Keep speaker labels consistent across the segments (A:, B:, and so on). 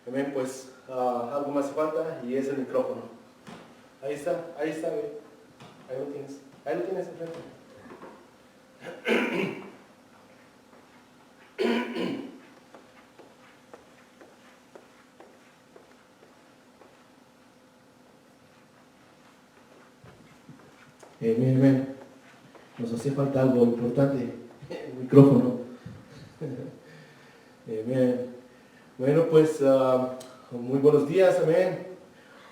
A: Amén, pues algo más falta y es el micrófono. Ahí está, ve. Ahí lo tienes enfrente. Amén. Nos hacía falta algo importante, el micrófono. Amén. Bueno, pues muy buenos días, amén.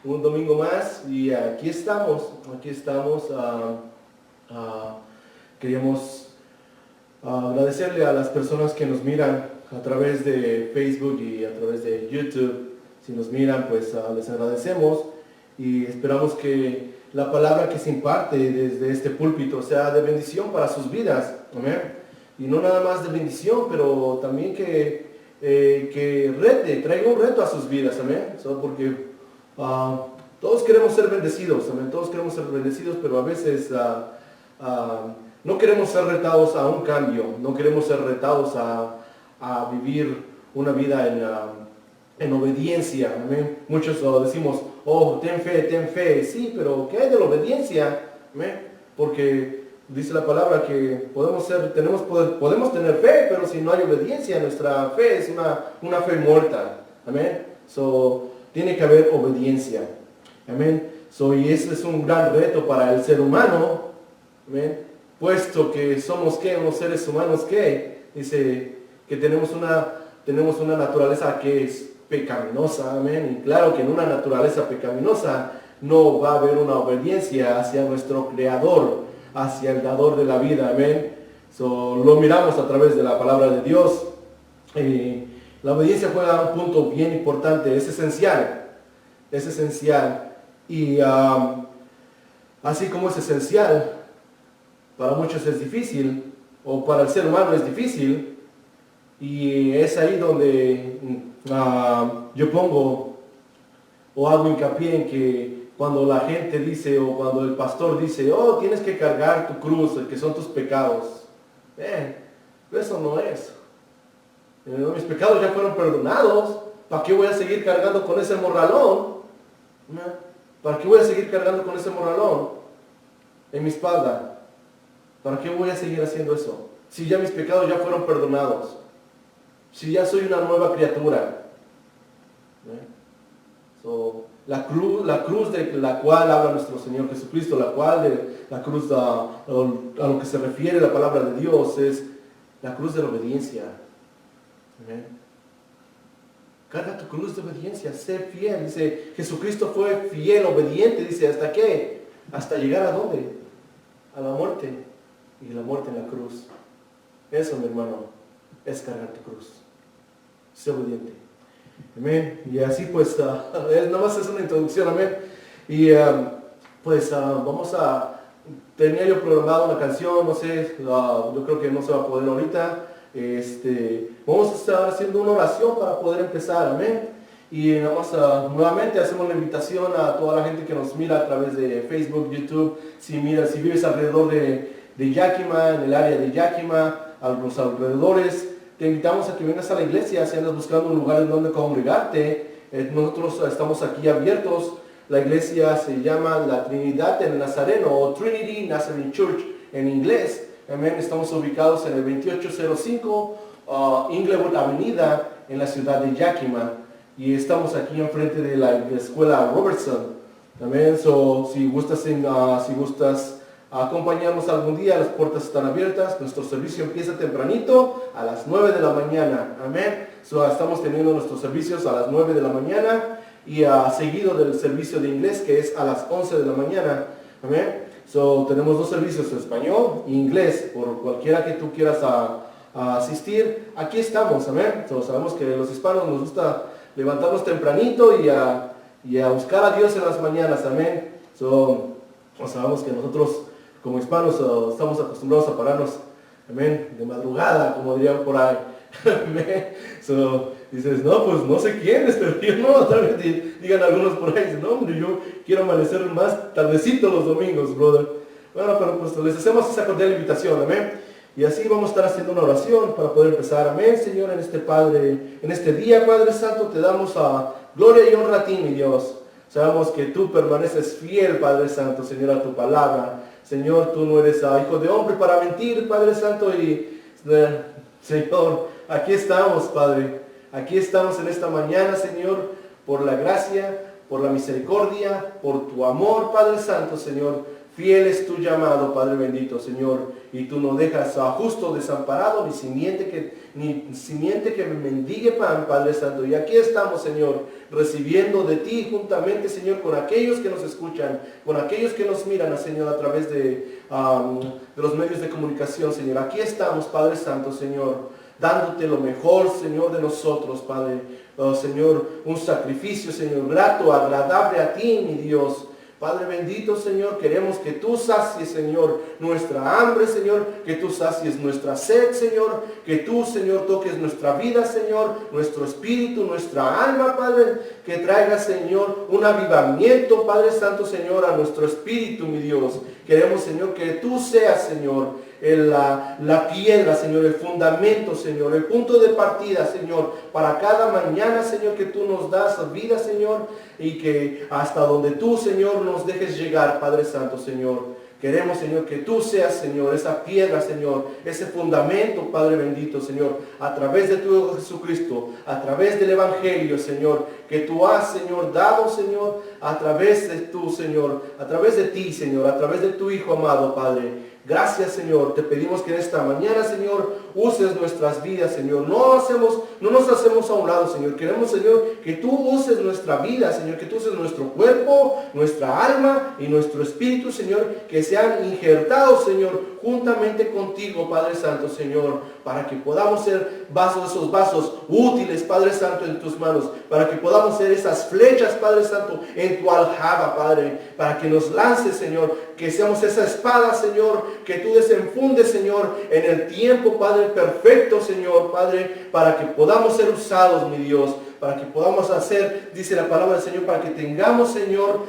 A: Un domingo más y aquí estamos. Queríamos agradecerle a las personas que nos miran a través de Facebook y a través de YouTube. Si nos miran, pues les agradecemos y esperamos que la palabra que se imparte desde este púlpito sea de bendición para sus vidas, amén. Y no nada más de bendición, pero también que traiga un reto a sus vidas, amén. Porque todos queremos ser bendecidos, amén. Todos queremos ser bendecidos, pero a veces no queremos ser retados a un cambio, no queremos ser retados a vivir una vida en obediencia, amén. Muchos decimos, oh, ten fe, sí, pero ¿qué hay de la obediencia? Amén. Porque dice la palabra que podemos tener fe, pero si no hay obediencia, nuestra fe es una fe muerta, amén. Tiene que haber obediencia, amén. Y ese es un gran reto para el ser humano, amén. Puesto que somos unos seres humanos dice que tenemos una naturaleza que es pecaminosa, amén. Y claro que en una naturaleza pecaminosa no va a haber una obediencia hacia nuestro Creador, hacia el dador de la vida, amén. Lo miramos a través de la palabra de Dios. La obediencia juega un punto bien importante, es esencial. Y así como es esencial, para muchos es difícil, o para el ser humano es difícil, y es ahí donde yo pongo o hago hincapié en que cuando la gente dice o cuando el pastor dice, oh, tienes que cargar tu cruz, que son tus pecados. Eso no es. Mis pecados ya fueron perdonados. ¿Para qué voy a seguir cargando con ese morralón? ¿Para qué voy a seguir cargando con ese morralón en mi espalda? ¿Para qué voy a seguir haciendo eso? Si ya mis pecados ya fueron perdonados. Si ya soy una nueva criatura. La cruz de la cual habla nuestro Señor Jesucristo, la cruz a lo que se refiere la palabra de Dios es la cruz de la obediencia. Amén. Carga tu cruz de obediencia, sé fiel. Dice, Jesucristo fue fiel, obediente. Dice, ¿hasta qué? Hasta llegar a dónde? A la muerte. Y la muerte en la cruz. Eso, mi hermano, es cargar tu cruz. Sé obediente. Amén. Y así pues, nada más es una introducción, amén. Y tenía yo programado una canción, no sé, yo creo que no se va a poder ahorita. Vamos a estar haciendo una oración para poder empezar, amén. Y nada más nuevamente hacemos la invitación a toda la gente que nos mira a través de Facebook, YouTube. Si vives alrededor de Yakima, en el área de Yakima, a los alrededores, te invitamos a que vengas a la iglesia si andas buscando un lugar en donde congregarte. Nosotros estamos aquí abiertos. La iglesia se llama la Trinidad del Nazareno o Trinity Nazarene Church en inglés. Amén. Estamos ubicados en el 2805 Inglewood Avenida en la ciudad de Yakima. Y estamos aquí enfrente de la escuela Robertson. Amén. Si gustas acompañarnos algún día, las puertas están abiertas. Nuestro servicio empieza tempranito a las 9 de la mañana. Amén. Estamos teniendo nuestros servicios a las 9 de la mañana y seguido del servicio de inglés que es a las 11 de la mañana. Amén. Tenemos dos servicios, español e inglés. Por cualquiera que tú quieras asistir, aquí estamos. Amén. Sabemos que los hispanos nos gusta levantarnos tempranito y a buscar a Dios en las mañanas. Amén. Sabemos que nosotros como hispanos estamos acostumbrados a pararnos, amén, de madrugada, como dirían por ahí. Amén. Dices, no, pues no sé quién es, pero yo no, tal vez digan algunos por ahí, no, hombre, yo quiero amanecer más tardecito los domingos, brother. Bueno, pero pues les hacemos esa cordial invitación, amén. Y así vamos a estar haciendo una oración para poder empezar. Amén, Señor, en este día, Padre Santo, te damos gloria y honra a ti, mi Dios. Sabemos que tú permaneces fiel, Padre Santo, Señor, a tu palabra. Señor, tú no eres hijo de hombre para mentir, Padre Santo, y Señor, aquí estamos, Padre. Aquí estamos en esta mañana, Señor, por la gracia, por la misericordia, por tu amor, Padre Santo, Señor. Fiel es tu llamado, Padre bendito, Señor, y tú no dejas a justo desamparado, ni simiente que me mendigue pan, Padre Santo. Y aquí estamos, Señor, recibiendo de ti juntamente, Señor, con aquellos que nos escuchan, con aquellos que nos miran, Señor, a través de los medios de comunicación, Señor. Aquí estamos, Padre Santo, Señor, dándote lo mejor, Señor, de nosotros, Padre. Oh, Señor, un sacrificio, Señor, grato, agradable a ti, mi Dios. Padre bendito, Señor, queremos que tú sacies, Señor, nuestra hambre, Señor, que tú sacies nuestra sed, Señor, que tú, Señor, toques nuestra vida, Señor, nuestro espíritu, nuestra alma, Padre, que traiga, Señor, un avivamiento, Padre Santo, Señor, a nuestro espíritu, mi Dios. Queremos, Señor, que tú seas, Señor, la piedra, Señor, el fundamento, Señor, el punto de partida, Señor, para cada mañana, Señor, que tú nos das vida, Señor, y que hasta donde tú, Señor, nos dejes llegar, Padre Santo, Señor. Queremos, Señor, que tú seas, Señor, esa piedra, Señor, ese fundamento, Padre bendito, Señor, a través de tu Hijo Jesucristo, a través del Evangelio, Señor, que tú has, Señor, dado, Señor, a través de tu, Señor, a través de ti, Señor, a través de tu Hijo amado, Padre. Gracias, Señor. Te pedimos que en esta mañana, Señor, uses nuestras vidas, Señor. No nos hacemos a un lado, Señor. Queremos, Señor, que tú uses nuestra vida, Señor, que tú uses nuestro cuerpo, nuestra alma y nuestro espíritu, Señor, que sean injertados, Señor, juntamente contigo, Padre Santo, Señor, para que podamos ser esos vasos útiles, Padre Santo, en tus manos, para que podamos ser esas flechas, Padre Santo, en tu aljaba, Padre, para que nos lances, Señor, que seamos esa espada, Señor, que tú desenfundes, Señor, en el tiempo, Padre, perfecto, Señor, Padre, para que podamos ser usados, mi Dios, para que podamos hacer, dice la palabra del Señor, para que tengamos, Señor,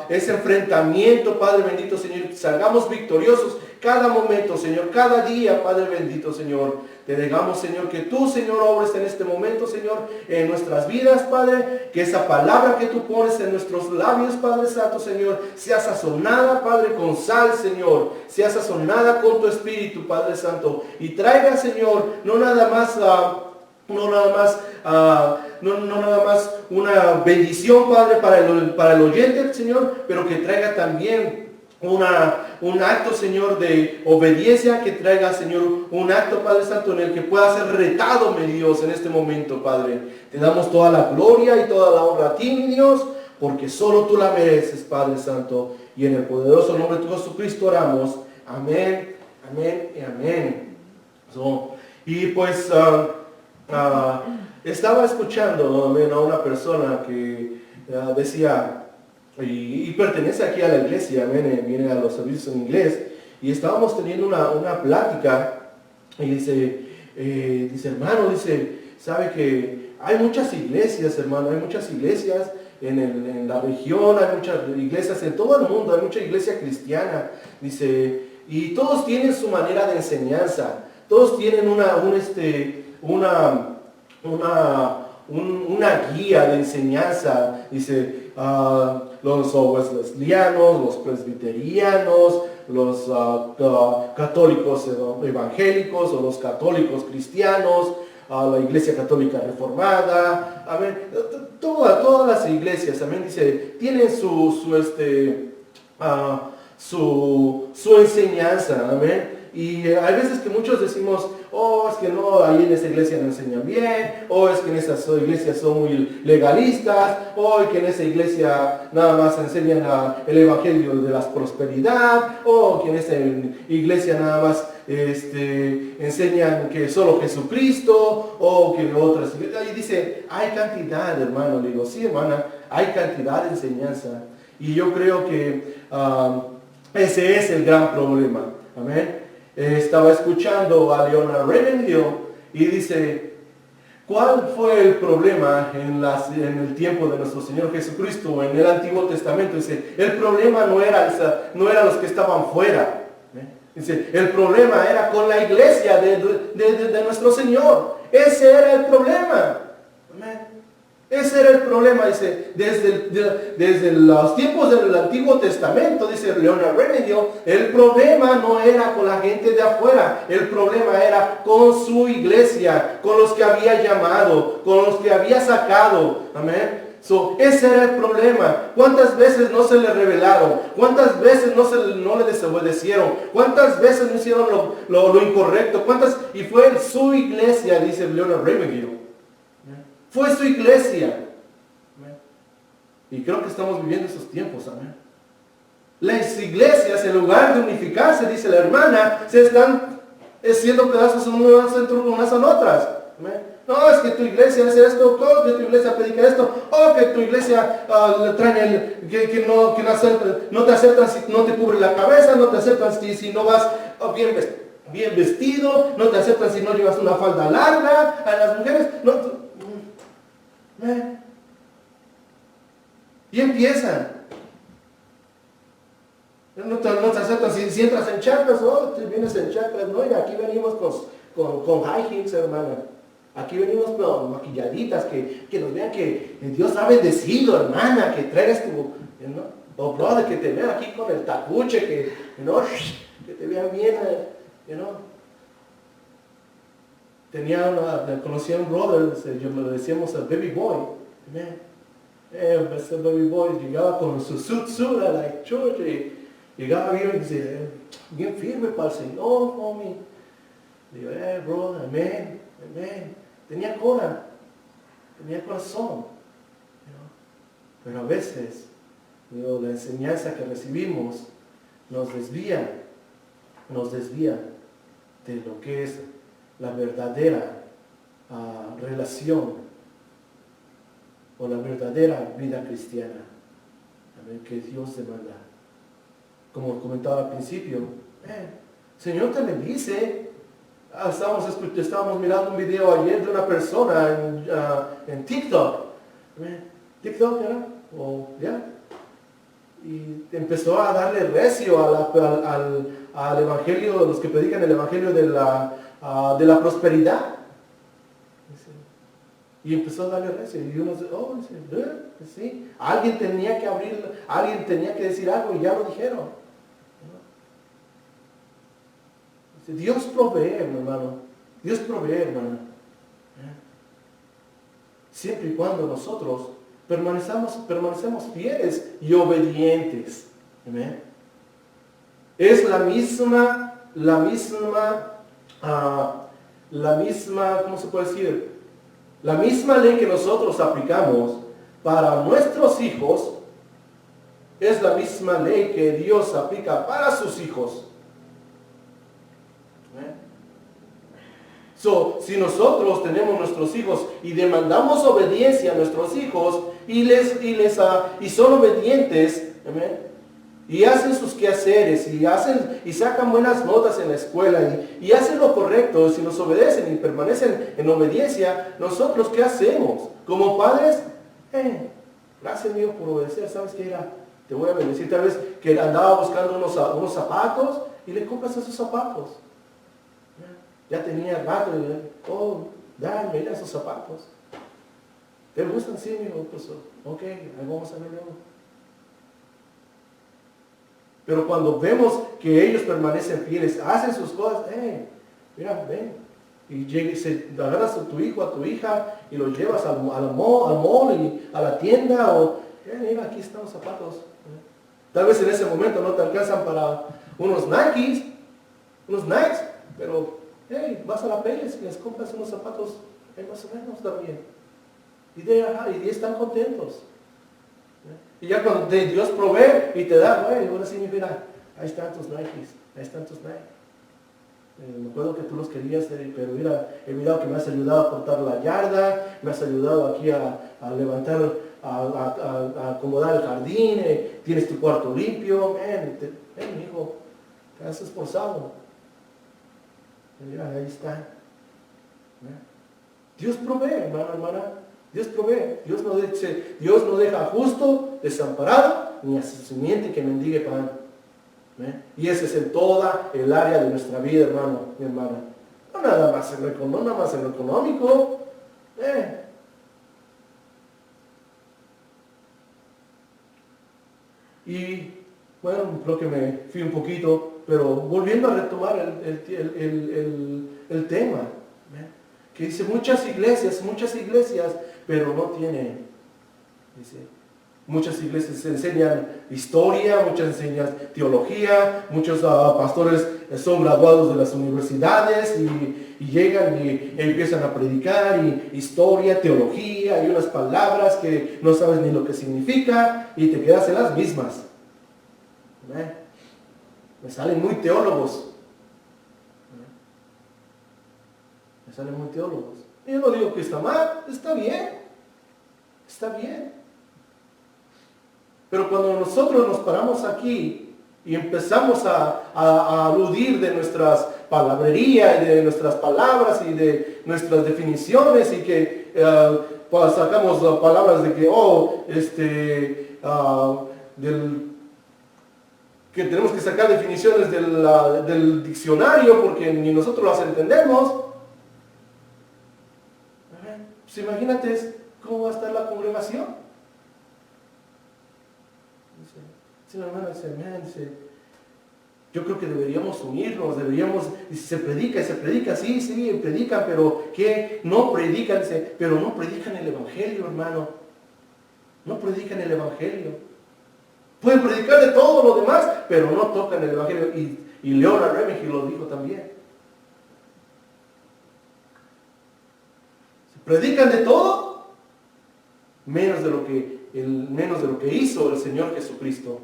A: ese enfrentamiento, Padre bendito, Señor, salgamos victoriosos cada momento, Señor, cada día, Padre bendito, Señor. Te dejamos, Señor, que tú, Señor, obres en este momento, Señor, en nuestras vidas, Padre, que esa palabra que tú pones en nuestros labios, Padre Santo, Señor, sea sazonada, Padre, con sal, Señor, sea sazonada con tu Espíritu, Padre Santo, y traiga, Señor, no nada más una bendición, Padre, para el oyente, Señor, pero que traiga también un acto, Señor, de obediencia, que traiga, Señor, un acto, Padre Santo, en el que pueda ser retado, mi Dios, en este momento, Padre. Te damos toda la gloria y toda la honra a ti, mi Dios, porque solo tú la mereces, Padre Santo, y en el poderoso nombre de tu Jesucristo oramos. Amén, amén y amén. Y pues estaba escuchando, amén, a una persona que decía, y pertenece aquí a la iglesia, viene a los servicios en inglés, y estábamos teniendo una plática, y dice, hermano, sabe que hay muchas iglesias, hermano, hay muchas iglesias en la región, hay muchas iglesias en todo el mundo, hay mucha iglesia cristiana, dice, y todos tienen su manera de enseñanza, todos tienen una guía de enseñanza, dice, los wesleyanianos, los presbiterianos, los católicos evangélicos o los católicos cristianos, la iglesia católica reformada, amén, todas las iglesias, amén, dice, tienen su enseñanza, amén. Y hay veces que muchos decimos, oh, es que no, ahí en esa iglesia no enseñan bien, o es que en esas iglesias son muy legalistas, o que en esa iglesia nada más enseñan el evangelio de la prosperidad, o que en esa iglesia nada más enseñan que solo Jesucristo, o que otras iglesias. Y dice, hay cantidad, hermano. Le digo, sí, hermana, hay cantidad de enseñanza. Y yo creo que ese es el gran problema. Amén. Estaba escuchando a Leonard Ravenhill y dice, ¿cuál fue el problema en el tiempo de nuestro Señor Jesucristo, en el Antiguo Testamento? Dice, el problema no era los que estaban fuera. Dice, el problema era con la iglesia de nuestro Señor. Ese era el problema. Amén. Ese era el problema, dice, desde los tiempos del Antiguo Testamento, dice Leonard Ravenhill, el problema no era con la gente de afuera, el problema era con su iglesia, con los que había llamado, con los que había sacado. Amén. Ese era el problema. ¿Cuántas veces no se le revelaron? ¿Cuántas veces no le desobedecieron? ¿Cuántas veces no hicieron lo incorrecto? Y fue su iglesia, dice Leonard Ravenhill. Fue su iglesia. Y creo que estamos viviendo esos tiempos. Amén. Las iglesias, en lugar de unificarse, dice la hermana, se están haciendo pedazos unas a otras. Amén. No, es que tu iglesia hace esto, que tu iglesia predica esto, o que tu iglesia le traen no te aceptan si no te cubre la cabeza, no te aceptan si no vas bien vestido, no te aceptan si no llevas una falda larga, a las mujeres, y empiezan. No te aceptan si entras en chacras, te vienes en chacras, no, y aquí venimos con high heels, hermana. Aquí venimos con maquilladitas, que nos vean que Dios ha bendecido, hermana, que traigas o brother, que te vean aquí con el tacuche, que te vean bien, conocí a un brother, yo le decíamos al baby boy, ese baby boy llegaba con su suit a la church, y llegaba bien firme para el Señor, homie. Digo, brother, amén. Tenía corazón. Pero a veces, la enseñanza que recibimos nos desvía de lo que es la verdadera relación o la verdadera vida cristiana. Amén, que Dios demanda. Como comentaba al principio, Señor te bendice. Estábamos mirando un video ayer de una persona en TikTok. ¿TikTok era? Y empezó a darle recio al evangelio, los que predican el evangelio de la prosperidad. Y empezó a darle recio. Y uno dice, sí. Alguien tenía que decir algo y ya lo dijeron. Dios provee, hermano. Dios provee, hermano. Siempre y cuando nosotros permanecemos fieles y obedientes. Amén. Es la misma, ¿cómo se puede decir? La misma ley que nosotros aplicamos para nuestros hijos es la misma ley que Dios aplica para sus hijos. Si nosotros tenemos nuestros hijos y demandamos obediencia a nuestros hijos y son obedientes, ¿amén? Y hacen sus quehaceres y sacan buenas notas en la escuela y hacen lo correcto, si nos obedecen y permanecen en obediencia, nosotros ¿qué hacemos? Como padres, gracias Dios por obedecer, ¿sabes qué era? Te voy a bendecir. Tal vez que andaba buscando unos zapatos y le compras esos zapatos. Ya tenía rato y mira esos zapatos. ¿Te gustan? Sí, amigo. Pues, ok, ahí vamos a ver luego. Pero cuando vemos que ellos permanecen fieles, hacen sus cosas, mira, ven. Y agarras a tu hijo, a tu hija, y los llevas al mall y a la tienda, mira, aquí están los zapatos. Tal vez en ese momento no te alcanzan para unos Nikes, pero vas a la Pérez y les compras unos zapatos, más o menos también. Y están contentos. Y ya cuando Dios provee y te da, ahora sí, mira, ahí están tus Nikes, me acuerdo que tú los querías, pero mira, he mirado que me has ayudado a cortar la yarda, me has ayudado aquí a levantar, a acomodar el jardín, tienes tu cuarto limpio, mi hijo, te has esforzado. Mira, ahí está. Dios provee, hermana. Dios provee. Dios no deja justo desamparado, ni a su simiente que mendigue pan. ¿Ve? Y ese es en toda el área de nuestra vida, hermano, mi hermana. No nada más en lo económico. Y bueno, creo que me fui un poquito, pero volviendo a retomar el tema, ¿ve? Que dice muchas iglesias, pero no tienen, dice, muchas iglesias enseñan historia, muchas enseñan teología, muchos pastores son graduados de las universidades y llegan y empiezan a predicar y historia, teología y unas palabras que no sabes ni lo que significa y te quedas en las mismas. Me salen muy teólogos. Me salen muy teólogos. Y yo no digo que está mal, está bien. Está bien. Pero cuando nosotros nos paramos aquí y empezamos a aludir de nuestras palabrerías y de nuestras palabras y de nuestras definiciones y que sacamos palabras de que, que tenemos que sacar definiciones del diccionario porque ni nosotros las entendemos. Pues imagínate cómo va a estar la congregación. Dice la hermana, dice, yo creo que deberíamos unirnos, dice, se predica, sí, predican, pero ¿qué? No predican, dice, pero no predican el Evangelio, hermano. No predican el Evangelio. Pueden predicar de todo lo demás, pero no tocan el Evangelio. Y Leonard Remington lo dijo también. Predican de todo, menos de lo que hizo el Señor Jesucristo.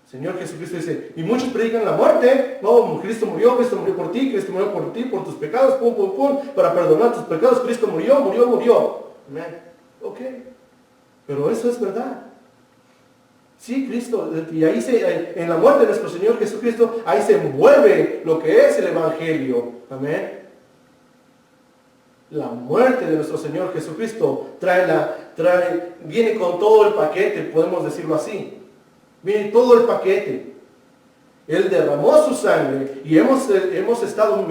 A: El Señor Jesucristo dice, y muchos predican la muerte. No, Cristo murió por ti, por tus pecados, para perdonar tus pecados. Cristo murió. Amén. Ok. Pero eso es verdad. Sí, Cristo, y ahí en la muerte de nuestro Señor Jesucristo, ahí se envuelve lo que es el Evangelio. Amén. La muerte de nuestro Señor Jesucristo viene con todo el paquete, podemos decirlo así. Viene todo el paquete. Él derramó su sangre y hemos estado,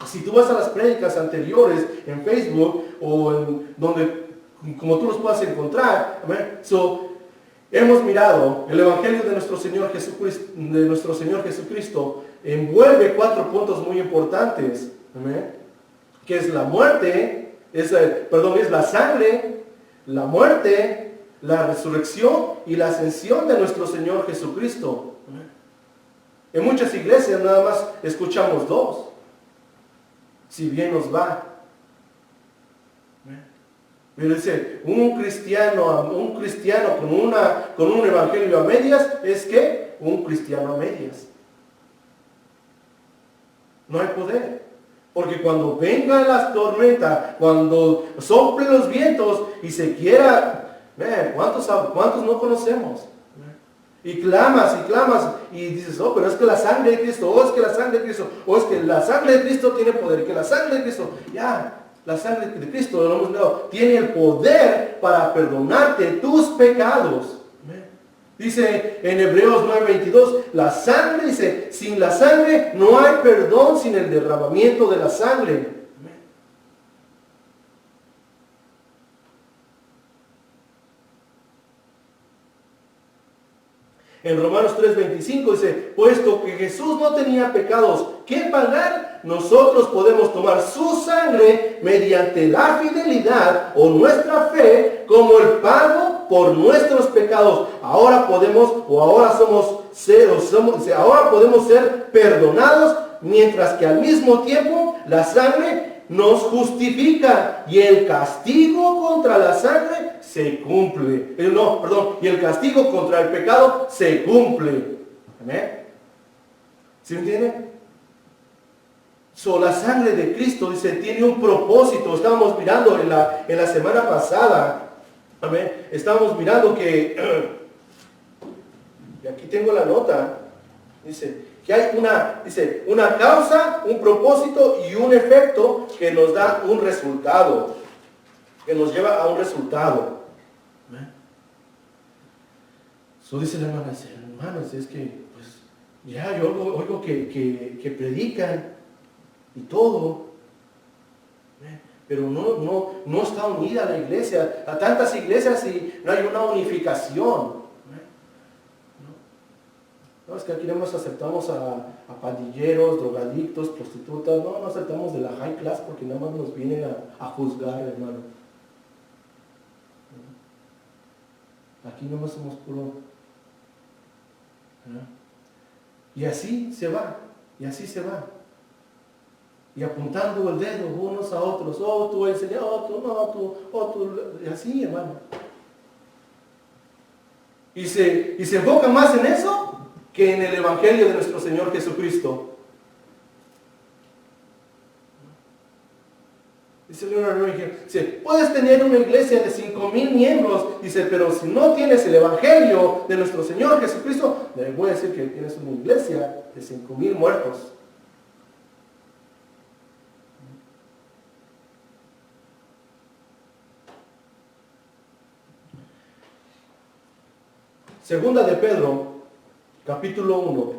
A: si tú vas a las prédicas anteriores en Facebook o en donde, como tú los puedas encontrar, hemos mirado el Evangelio de nuestro Señor Jesucristo, envuelve 4 puntos muy importantes. ¿Amén? Que es la muerte, es la sangre, la muerte, la resurrección y la ascensión de nuestro Señor Jesucristo. En muchas iglesias nada más escuchamos 2, si bien nos va. Pero dice, un cristiano con un evangelio a medias es que un cristiano a medias. No hay poder. Porque cuando vengan las tormentas, cuando soplen los vientos y se quiera, ¿cuántos no conocemos? Y clamas y dices, pero es que la sangre de Cristo, es que la sangre de Cristo tiene poder, que la sangre de Cristo, la sangre de Cristo, lo hemos leído, tiene el poder para perdonarte tus pecados. Dice en Hebreos 9:22, la sangre, dice, sin la sangre no hay perdón sin el derramamiento de la sangre. En Romanos 3:25 dice, puesto que Jesús no tenía pecados que pagar, nosotros podemos tomar su sangre mediante la fidelidad o nuestra fe como el pago por nuestros pecados. Ahora podemos ser perdonados, mientras que al mismo tiempo la sangre nos justifica y el castigo contra la sangre se cumple. Y el castigo contra el pecado se cumple. ¿Amén? ¿Sí me entienden? La sangre de Cristo, dice, tiene un propósito. Estábamos mirando en la semana pasada. Amén. Estábamos mirando que, y aquí tengo la nota, dice, que hay una causa, un propósito y un efecto que nos da un resultado, que nos lleva a un resultado. So dice la hermana, dice, hermanos, es que pues ya yo oigo que predican y todo, pero no está unida la iglesia. A tantas iglesias y no hay una unificación. No, es que aquí no aceptamos a pandilleros, drogadictos, prostitutas. No aceptamos de la high class porque nada más nos vienen a juzgar, hermano. Aquí nomás somos puro. Y así se va, y así se va. Y apuntando el dedo unos a otros. Oh, tú enseñas, oh, tú no, tú. Y así, hermano. Y se enfoca más en eso que en el Evangelio de nuestro Señor Jesucristo. Dice el hermano, dice, puedes tener una iglesia de 5,000 miembros, dice, pero si no tienes el Evangelio de nuestro Señor Jesucristo, le voy a decir que tienes una iglesia de 5,000 muertos. Segunda de Pedro, capítulo 1.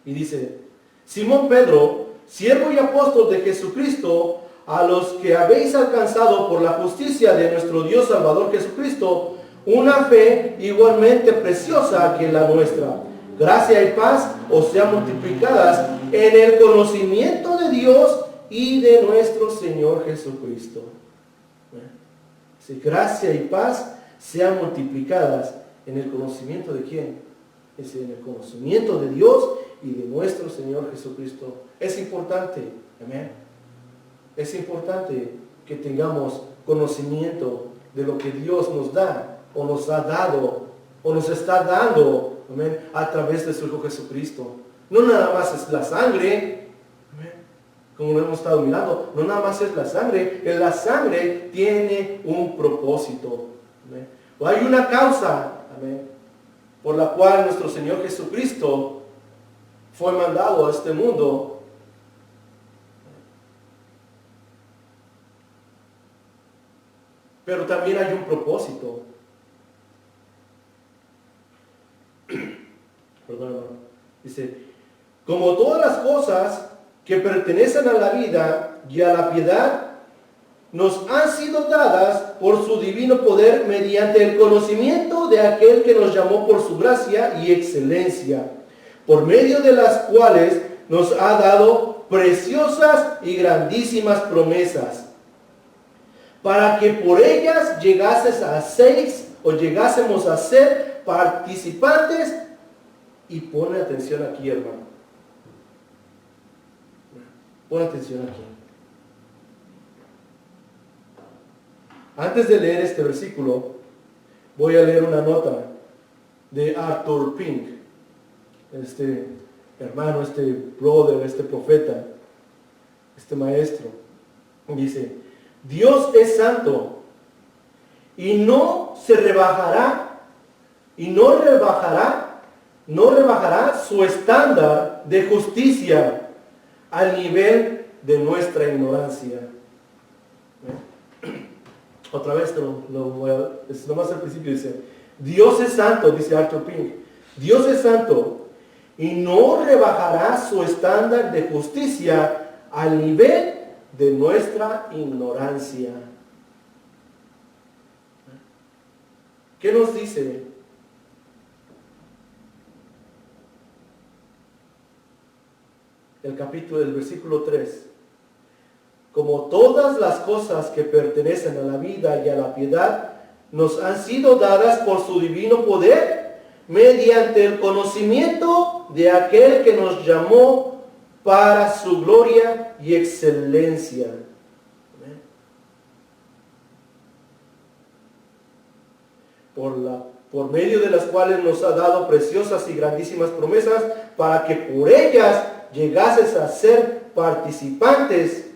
A: Y dice, Simón Pedro, siervo y apóstol de Jesucristo, a los que habéis alcanzado por la justicia de nuestro Dios Salvador Jesucristo, una fe igualmente preciosa que la nuestra. Gracia y paz os sean multiplicadas en el conocimiento de Dios y de nuestro Señor Jesucristo. Si gracia y paz sean multiplicadas en el conocimiento de quién, es en el conocimiento de Dios y de nuestro Señor Jesucristo. Es importante, amén. Es importante que tengamos conocimiento de lo que Dios nos da, o nos ha dado, o nos está dando, amén, a través de su Hijo Jesucristo. No nada más es la sangre, amén, como lo hemos estado mirando, no nada más es la sangre tiene un propósito, amén. O hay una causa, amén, por la cual nuestro Señor Jesucristo fue mandado a este mundo. Pero también hay un propósito. Perdón, hermano. Dice, como todas las cosas que pertenecen a la vida y a la piedad, nos han sido dadas por su divino poder mediante el conocimiento de aquel que nos llamó por su gracia y excelencia, por medio de las cuales nos ha dado preciosas y grandísimas promesas, para que por ellas llegásemos a ser participantes. Y pone atención aquí, hermano. Pon atención aquí. Antes de leer este versículo, voy a leer una nota de Arthur Pink, este hermano, este brother, este profeta, este maestro. Dice, Dios es santo y no se rebajará, no rebajará su estándar de justicia al nivel de nuestra ignorancia. Otra vez lo voy a, es nomás al principio, dice, Dios es santo, dice Arthur Pink, Dios es santo y no rebajará su estándar de justicia al nivel de nuestra ignorancia. ¿Qué nos dice? El versículo 3. Como todas las cosas que pertenecen a la vida y a la piedad nos han sido dadas por su divino poder mediante el conocimiento de aquel que nos llamó para su gloria y excelencia. ¿Amén? Por medio de las cuales nos ha dado preciosas y grandísimas promesas, para que por ellas llegases a ser participantes.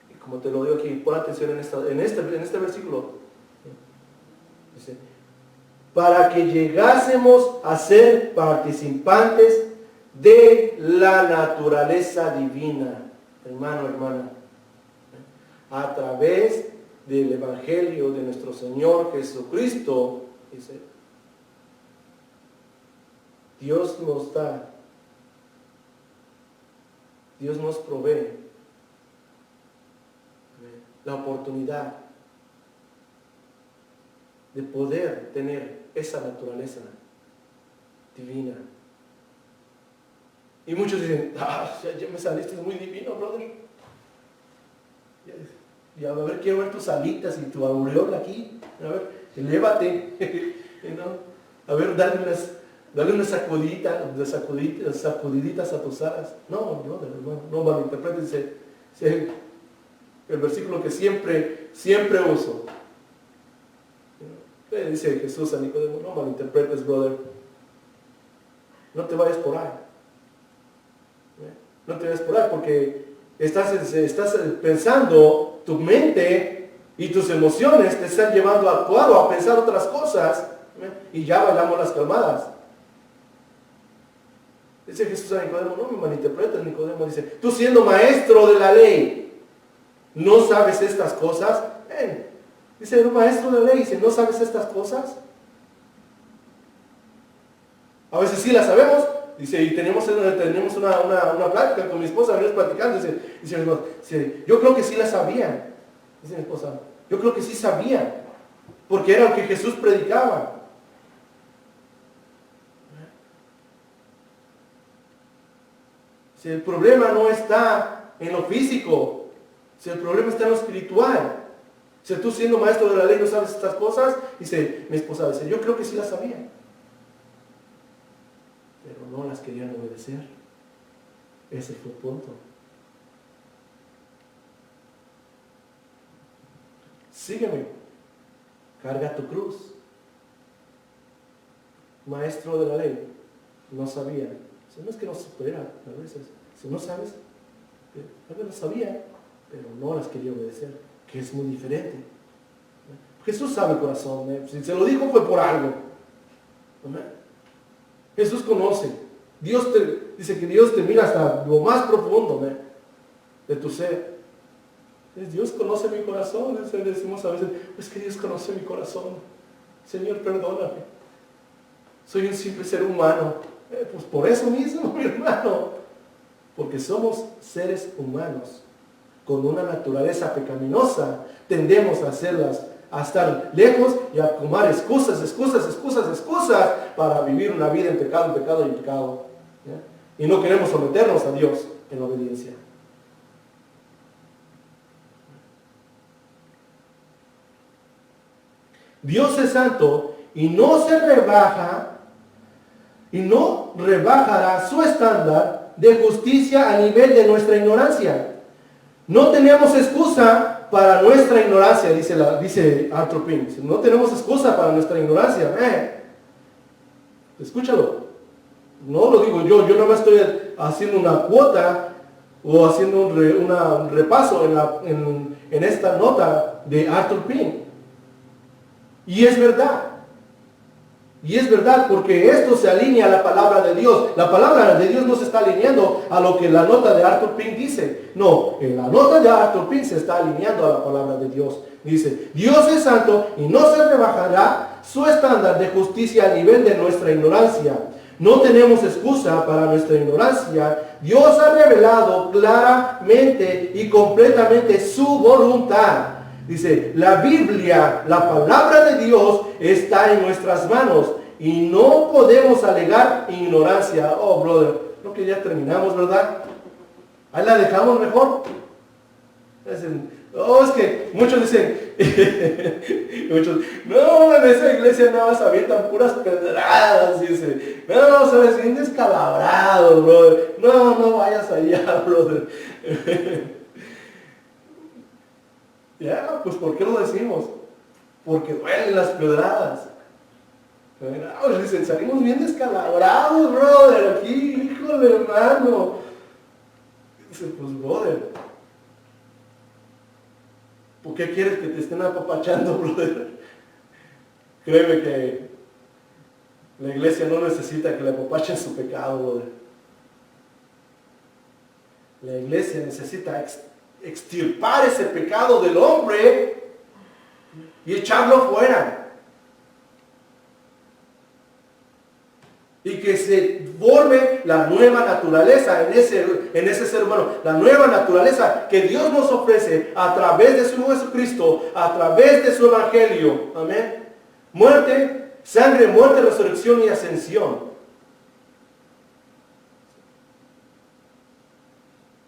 A: Y como te lo digo aquí, pon atención en este versículo. Dice, para que llegásemos a ser participantes de la naturaleza divina. Hermano, hermana, a través del Evangelio de nuestro Señor Jesucristo, dice, Dios nos da, Dios nos provee la oportunidad de poder tener esa naturaleza divina. Y muchos dicen, ya me saliste muy divino, brother. Ya, a ver, quiero ver tus alitas y tu aureola aquí. A ver, elévate. ¿No? A ver, dale una sacudiditas a tus alas. No, brother, no malinterpretes. Dice, el versículo que siempre uso. Dice Jesús a Nicodemo, no malinterpretes, brother. No te vayas por ahí. No te vayas por ahí porque estás pensando, tu mente y tus emociones te están llevando a actuar o a pensar otras cosas. Y ya bailamos las calmadas. Dice Jesús a Nicodemo, no me malinterpretes, Nicodemo. Dice, tú siendo maestro de la ley, ¿no sabes estas cosas? Dice, el maestro de la ley, dice, ¿no sabes estas cosas? A veces sí las sabemos. Dice, y tenemos una plática con mi esposa, venimos platicando. Dice mi esposa, yo creo que sí las sabían. Dice mi esposa, yo creo que sí sabían. Porque era lo que Jesús predicaba. Dice, el problema no está en lo físico. Dice, el problema está en lo espiritual. Dice, tú siendo maestro de la ley no sabes estas cosas. Dice, mi esposa dice, yo creo que sí las sabían. Pero no las querían obedecer. Ese fue el punto. Sígueme. Carga tu cruz. Maestro de la ley. No sabía. No es que no supiera a veces. Si no sabes, tal vez lo sabía, pero no las quería obedecer. Que es muy diferente. Jesús sabe el corazón. Si se lo dijo fue por algo. Jesús conoce. Dice que Dios te mira hasta lo más profundo de tu ser. Dios conoce mi corazón. Decimos a veces, es que Dios conoce mi corazón. Señor, perdóname. Soy un simple ser humano. Pues por eso mismo, mi hermano. Porque somos seres humanos. Con una naturaleza pecaminosa. Tendemos a estar lejos y a tomar excusas para vivir una vida en pecado, ¿ya? Y no queremos someternos a Dios en obediencia. Dios es santo y no se rebaja y no rebajará su estándar de justicia a nivel de nuestra ignorancia. No tenemos excusa para nuestra ignorancia, dice Arthur Pink. No tenemos excusa para nuestra ignorancia. Escúchalo. No lo digo yo no me estoy haciendo una cuota o haciendo un repaso en esta nota de Arthur Pink. Y es verdad. Y es verdad porque esto se alinea a la palabra de Dios. La palabra de Dios no se está alineando a lo que la nota de Arthur Pink dice. No, en la nota de Arthur Pink se está alineando a la palabra de Dios. Dice, Dios es santo y no se rebajará su estándar de justicia a nivel de nuestra ignorancia. No tenemos excusa para nuestra ignorancia. Dios ha revelado claramente y completamente su voluntad. Dice, la Biblia, la palabra de Dios está en nuestras manos y no podemos alegar ignorancia. Oh, brother, creo que ya terminamos, ¿verdad? Ahí la dejamos mejor. Es que muchos dicen, no, en esa iglesia nada más avientan puras pedradas, dice. No, sabes, bien descalabrado, brother. No vayas allá, brother. Ya, pues ¿por qué lo decimos? Porque duelen las pedradas. Dicen, salimos bien descalabrados, brother, aquí, híjole, hermano. Dice, pues, brother, ¿por qué quieres que te estén apapachando, brother? Créeme que la iglesia no necesita que le apapachen su pecado, brother. La iglesia necesita extirpar ese pecado del hombre y echarlo fuera. Y que se forme la nueva naturaleza en ese ser humano. La nueva naturaleza que Dios nos ofrece a través de su Hijo Jesucristo, a través de su Evangelio. Amén. Muerte, sangre, muerte, resurrección y ascensión.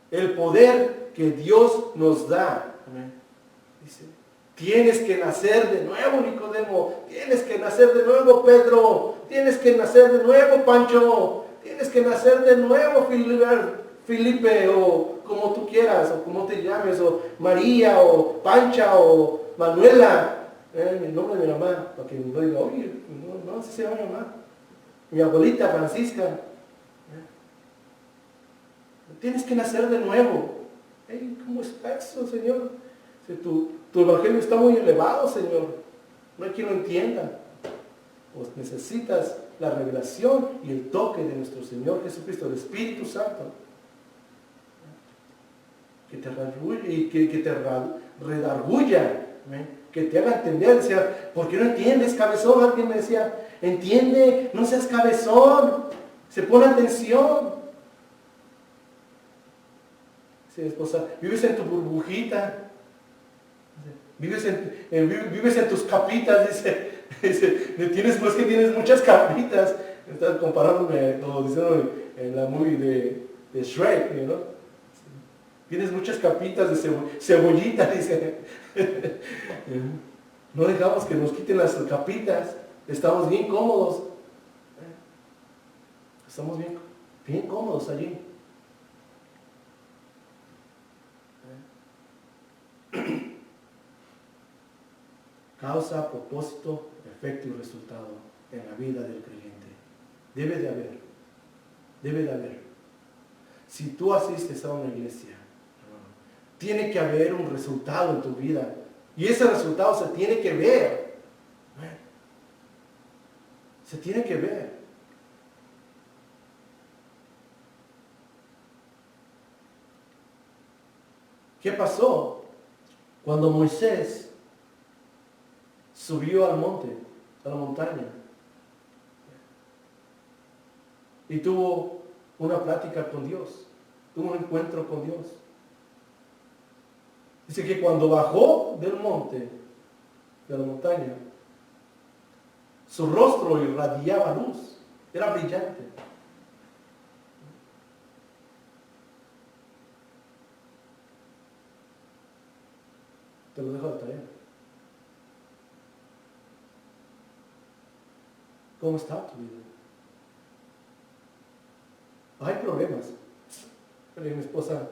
A: El poder que Dios nos da. Amén. Dice, tienes que nacer de nuevo, Nicodemo. Tienes que nacer de nuevo, Pedro. Tienes que nacer de nuevo, Pancho. Tienes que nacer de nuevo, Felipe, o como tú quieras, o como te llames, o María, o Pancha, o Manuela. El nombre de mi mamá, para que no diga, oye, no sé si se llama mi mamá. Mi abuelita Francisca. Tienes que nacer de nuevo. Hey, ¿cómo es eso, Señor? Si tu evangelio está muy elevado, Señor. No hay quien lo entienda. Pues necesitas la revelación y el toque de nuestro Señor Jesucristo, el Espíritu Santo. Que te redarguya y que te redarguya. Que te haga entender. Decía, ¿por qué no entiendes, cabezón? Alguien me decía, entiende, no seas cabezón. Se pone atención. Sí, esposa, vives en tu burbujita. Vives en tus capitas, dice, tienes muchas capitas. Estás comparándome, como diciendo en la movie de Shrek, ¿no? Tienes muchas capitas de cebollita, dice. No dejamos que nos quiten las capitas, estamos bien cómodos. Estamos bien cómodos allí. Causa, propósito, efecto y resultado en la vida del creyente. Debe de haber. Si tú asistes a una iglesia, tiene que haber un resultado en tu vida. Y ese resultado se tiene que ver. Se tiene que ver. ¿Qué pasó cuando Moisés subió al monte, a la montaña, y tuvo una plática con Dios, tuvo un encuentro con Dios? Dice que cuando bajó del monte, de la montaña, su rostro irradiaba luz, era brillante. Te lo dejo de tarea. ¿Cómo está tu vida? Hay problemas. Mi esposa,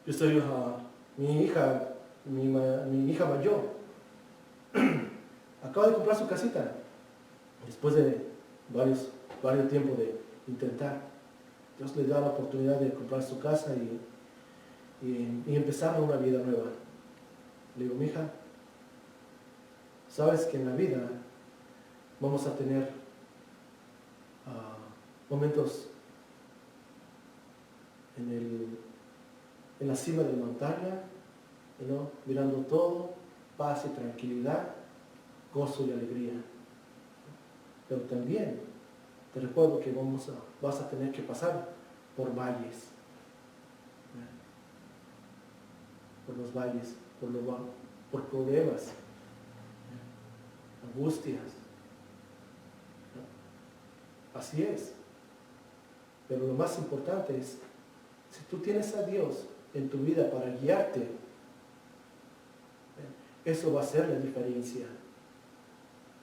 A: yo estoy mi hija mayor, acaba de comprar su casita, después de varios tiempos de intentar. Dios le da la oportunidad de comprar su casa y empezar una vida nueva. Le digo, mi hija, sabes que en la vida vamos a tener momentos en la cima de la montaña, ¿no? Mirando todo, paz y tranquilidad, gozo y alegría. Pero también te recuerdo que vas a tener que pasar por valles, por los valles, por problemas, angustias. Así es. Pero lo más importante es, si tú tienes a Dios en tu vida para guiarte, eso va a ser la diferencia.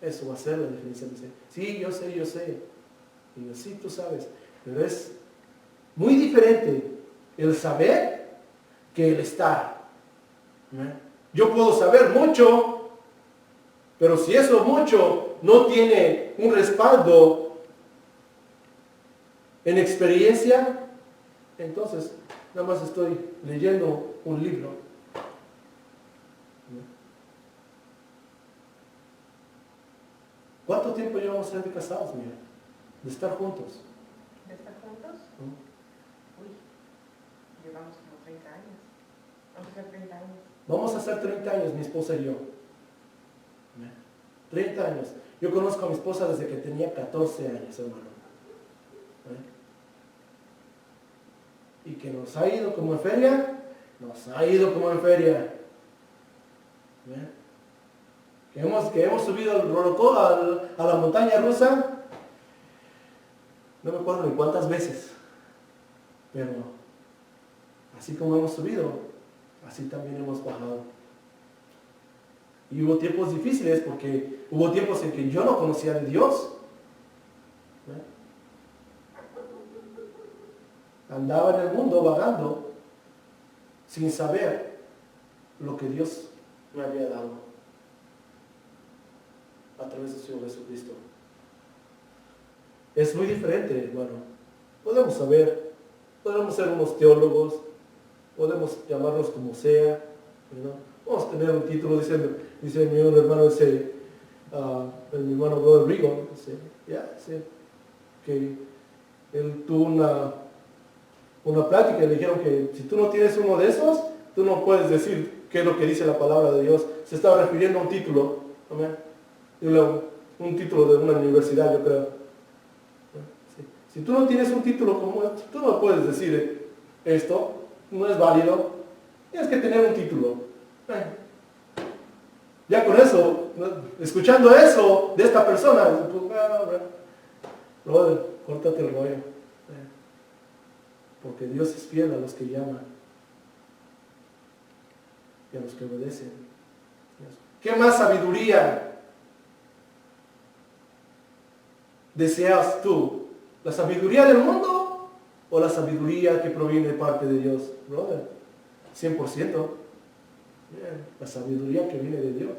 A: Eso va a ser la diferencia. Dice, sí, yo sé. Y yo, sí, tú sabes. Pero es muy diferente el saber que el estar. Yo puedo saber mucho, pero si eso mucho no tiene un respaldo en experiencia, entonces nada más estoy leyendo un libro. ¿Cuánto tiempo llevamos a ser de casados, mira? De estar juntos.
B: ¿De estar juntos? Uy, llevamos como 30 años.
A: Vamos a hacer 30 años, mi esposa y yo. 30 años. Yo conozco a mi esposa desde que tenía 14 años, hermano. Y que nos ha ido como en feria, nos ha ido como en feria. Que hemos subido a la montaña rusa, no me acuerdo ni cuántas veces, pero así como hemos subido, así también hemos bajado. Y hubo tiempos difíciles porque hubo tiempos en que yo no conocía de Dios. Andaba en el mundo vagando sin saber lo que Dios me había dado a través de su Hijo Jesucristo. Es muy diferente, hermano. Podemos saber, podemos ser unos teólogos, podemos llamarnos como sea, ¿no? Vamos a tener un título, dice mi hermano, mi hermano Brother Rigo, que él tuvo una plática y le dijeron que si tú no tienes uno de esos, tú no puedes decir qué es lo que dice la palabra de Dios. Se estaba refiriendo a un título, ¿amén? Un título de una universidad, yo creo. Si tú no tienes un título como este, tú no puedes decir esto, no es válido. Tienes que tener un título. Ya con eso, escuchando eso de esta persona, brother, córtate el rollo. Porque Dios es fiel a los que llaman y a los que obedecen. ¿Qué más sabiduría deseas tú? ¿La sabiduría del mundo o la sabiduría que proviene de parte de Dios? Brother, 100%. La sabiduría que viene de Dios.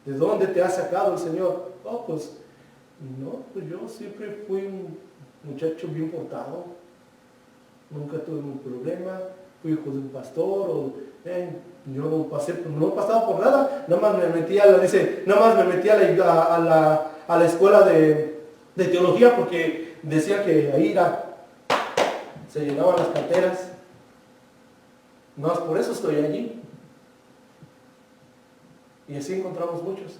A: ¿De dónde te ha sacado el Señor? Pues yo siempre fui un muchacho bien portado. Nunca tuve un problema. Fui hijo de un pastor. Yo no he pasado por nada. Nada más me metí a la escuela de teología porque decía que ahí se llenaban las carteras. No más por eso estoy allí. Y así encontramos muchos.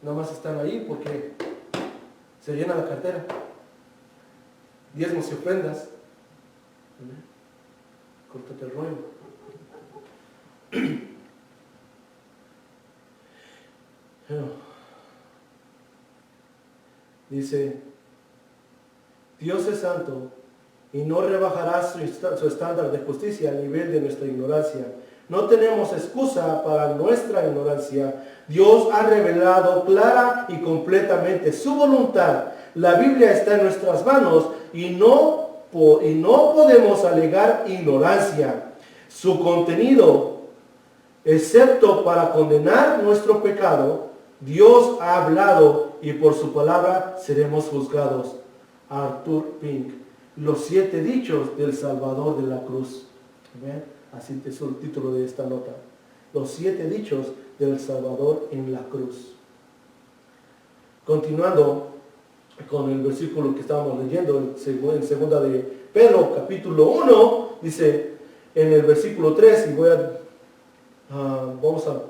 A: Nada más están ahí porque se llena la cartera. Diezmos y ofrendas. Córtate el rollo. Dice, Dios es santo y no rebajará su estándar de justicia al nivel de nuestra ignorancia. No tenemos excusa para nuestra ignorancia. Dios ha revelado clara y completamente su voluntad. La Biblia está en nuestras manos y no podemos alegar ignorancia. Su contenido, excepto para condenar nuestro pecado, Dios ha hablado y por su palabra seremos juzgados. Arthur Pink. Los 7 dichos del Salvador de la cruz. ¿Ven? Así es el título de esta nota. Los 7 dichos del Salvador en la cruz. Continuando con el versículo que estábamos leyendo en segunda de Pedro, capítulo 1, dice en el versículo 3, y vamos a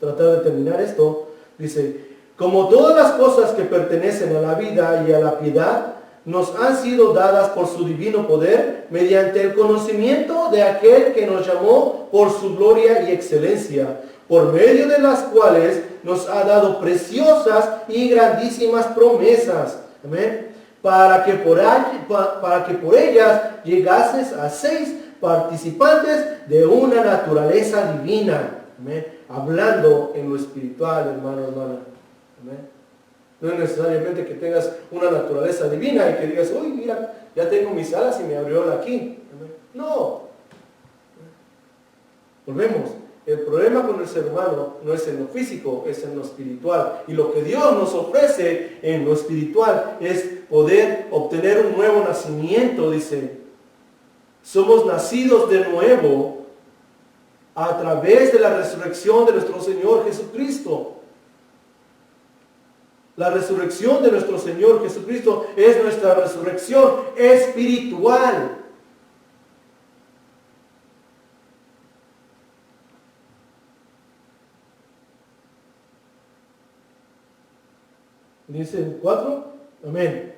A: tratar de terminar esto, dice, como todas las cosas que pertenecen a la vida y a la piedad, nos han sido dadas por su divino poder, mediante el conocimiento de aquel que nos llamó por su gloria y excelencia, por medio de las cuales nos ha dado preciosas y grandísimas promesas. Amén. Para que por ellas llegases a seis participantes de una naturaleza divina. Amén. Hablando en lo espiritual, hermano, hermana. Amén. No es necesariamente que tengas una naturaleza divina y que digas, uy, mira, ya tengo mis alas y me abrió aquí. Amén. No. Volvemos. El problema con el ser humano no es en lo físico, es en lo espiritual. Y lo que Dios nos ofrece en lo espiritual es poder obtener un nuevo nacimiento, dice. Somos nacidos de nuevo a través de la resurrección de nuestro Señor Jesucristo. La resurrección de nuestro Señor Jesucristo es nuestra resurrección espiritual. Dice el 4, amén.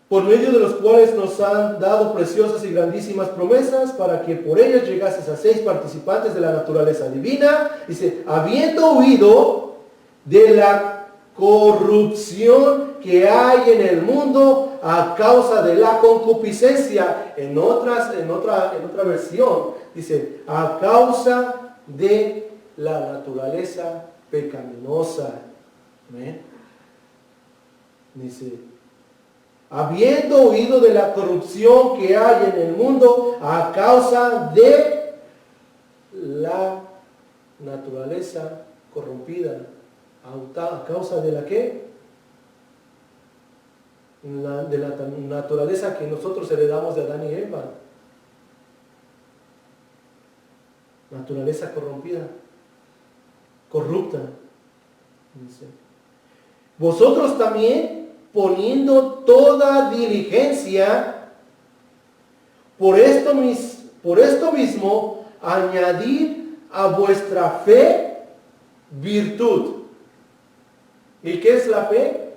A: Por medio de los cuales nos han dado preciosas y grandísimas promesas, para que por ellas llegases a seis participantes de la naturaleza divina. Dice, habiendo huido de la corrupción que hay en el mundo a causa de la concupiscencia. En otra versión dice, a causa de la naturaleza pecaminosa. ¿Amén? Dice, habiendo huido de la corrupción que hay en el mundo a causa de la naturaleza corrompida. ¿A causa de la qué? De la naturaleza que nosotros heredamos de Adán y Eva. Naturaleza corrompida, corrupta. Dice, vosotros también, poniendo toda diligencia, por esto mismo, añadid a vuestra fe virtud. ¿Y qué es la fe?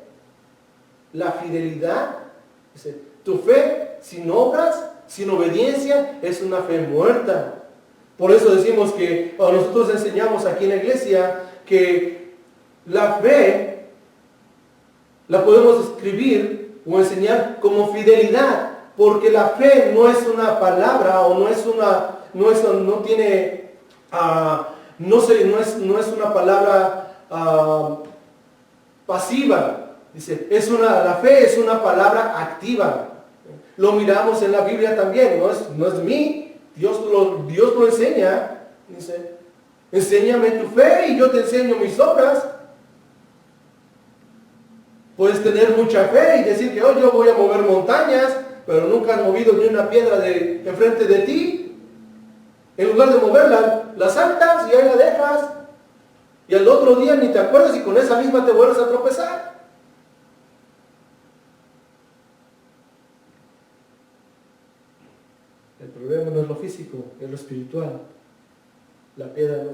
A: La fidelidad. Dice, tu fe sin obras, sin obediencia, es una fe muerta. Por eso decimos que, o nosotros enseñamos aquí en la iglesia, que la fe la podemos escribir o enseñar como fidelidad, porque la fe no es una palabra o no es una palabra pasiva. Dice, la fe es una palabra activa. Lo miramos en la Biblia también, no es de mí, Dios lo enseña. Dice, enséñame tu fe y yo te enseño mis obras. Puedes tener mucha fe y decir que yo voy a mover montañas, pero nunca has movido ni una piedra enfrente de ti. En lugar de moverla, la saltas y ahí la dejas. Y al otro día ni te acuerdas y con esa misma te vuelves a tropezar. El problema no es lo físico, es lo espiritual. La piedra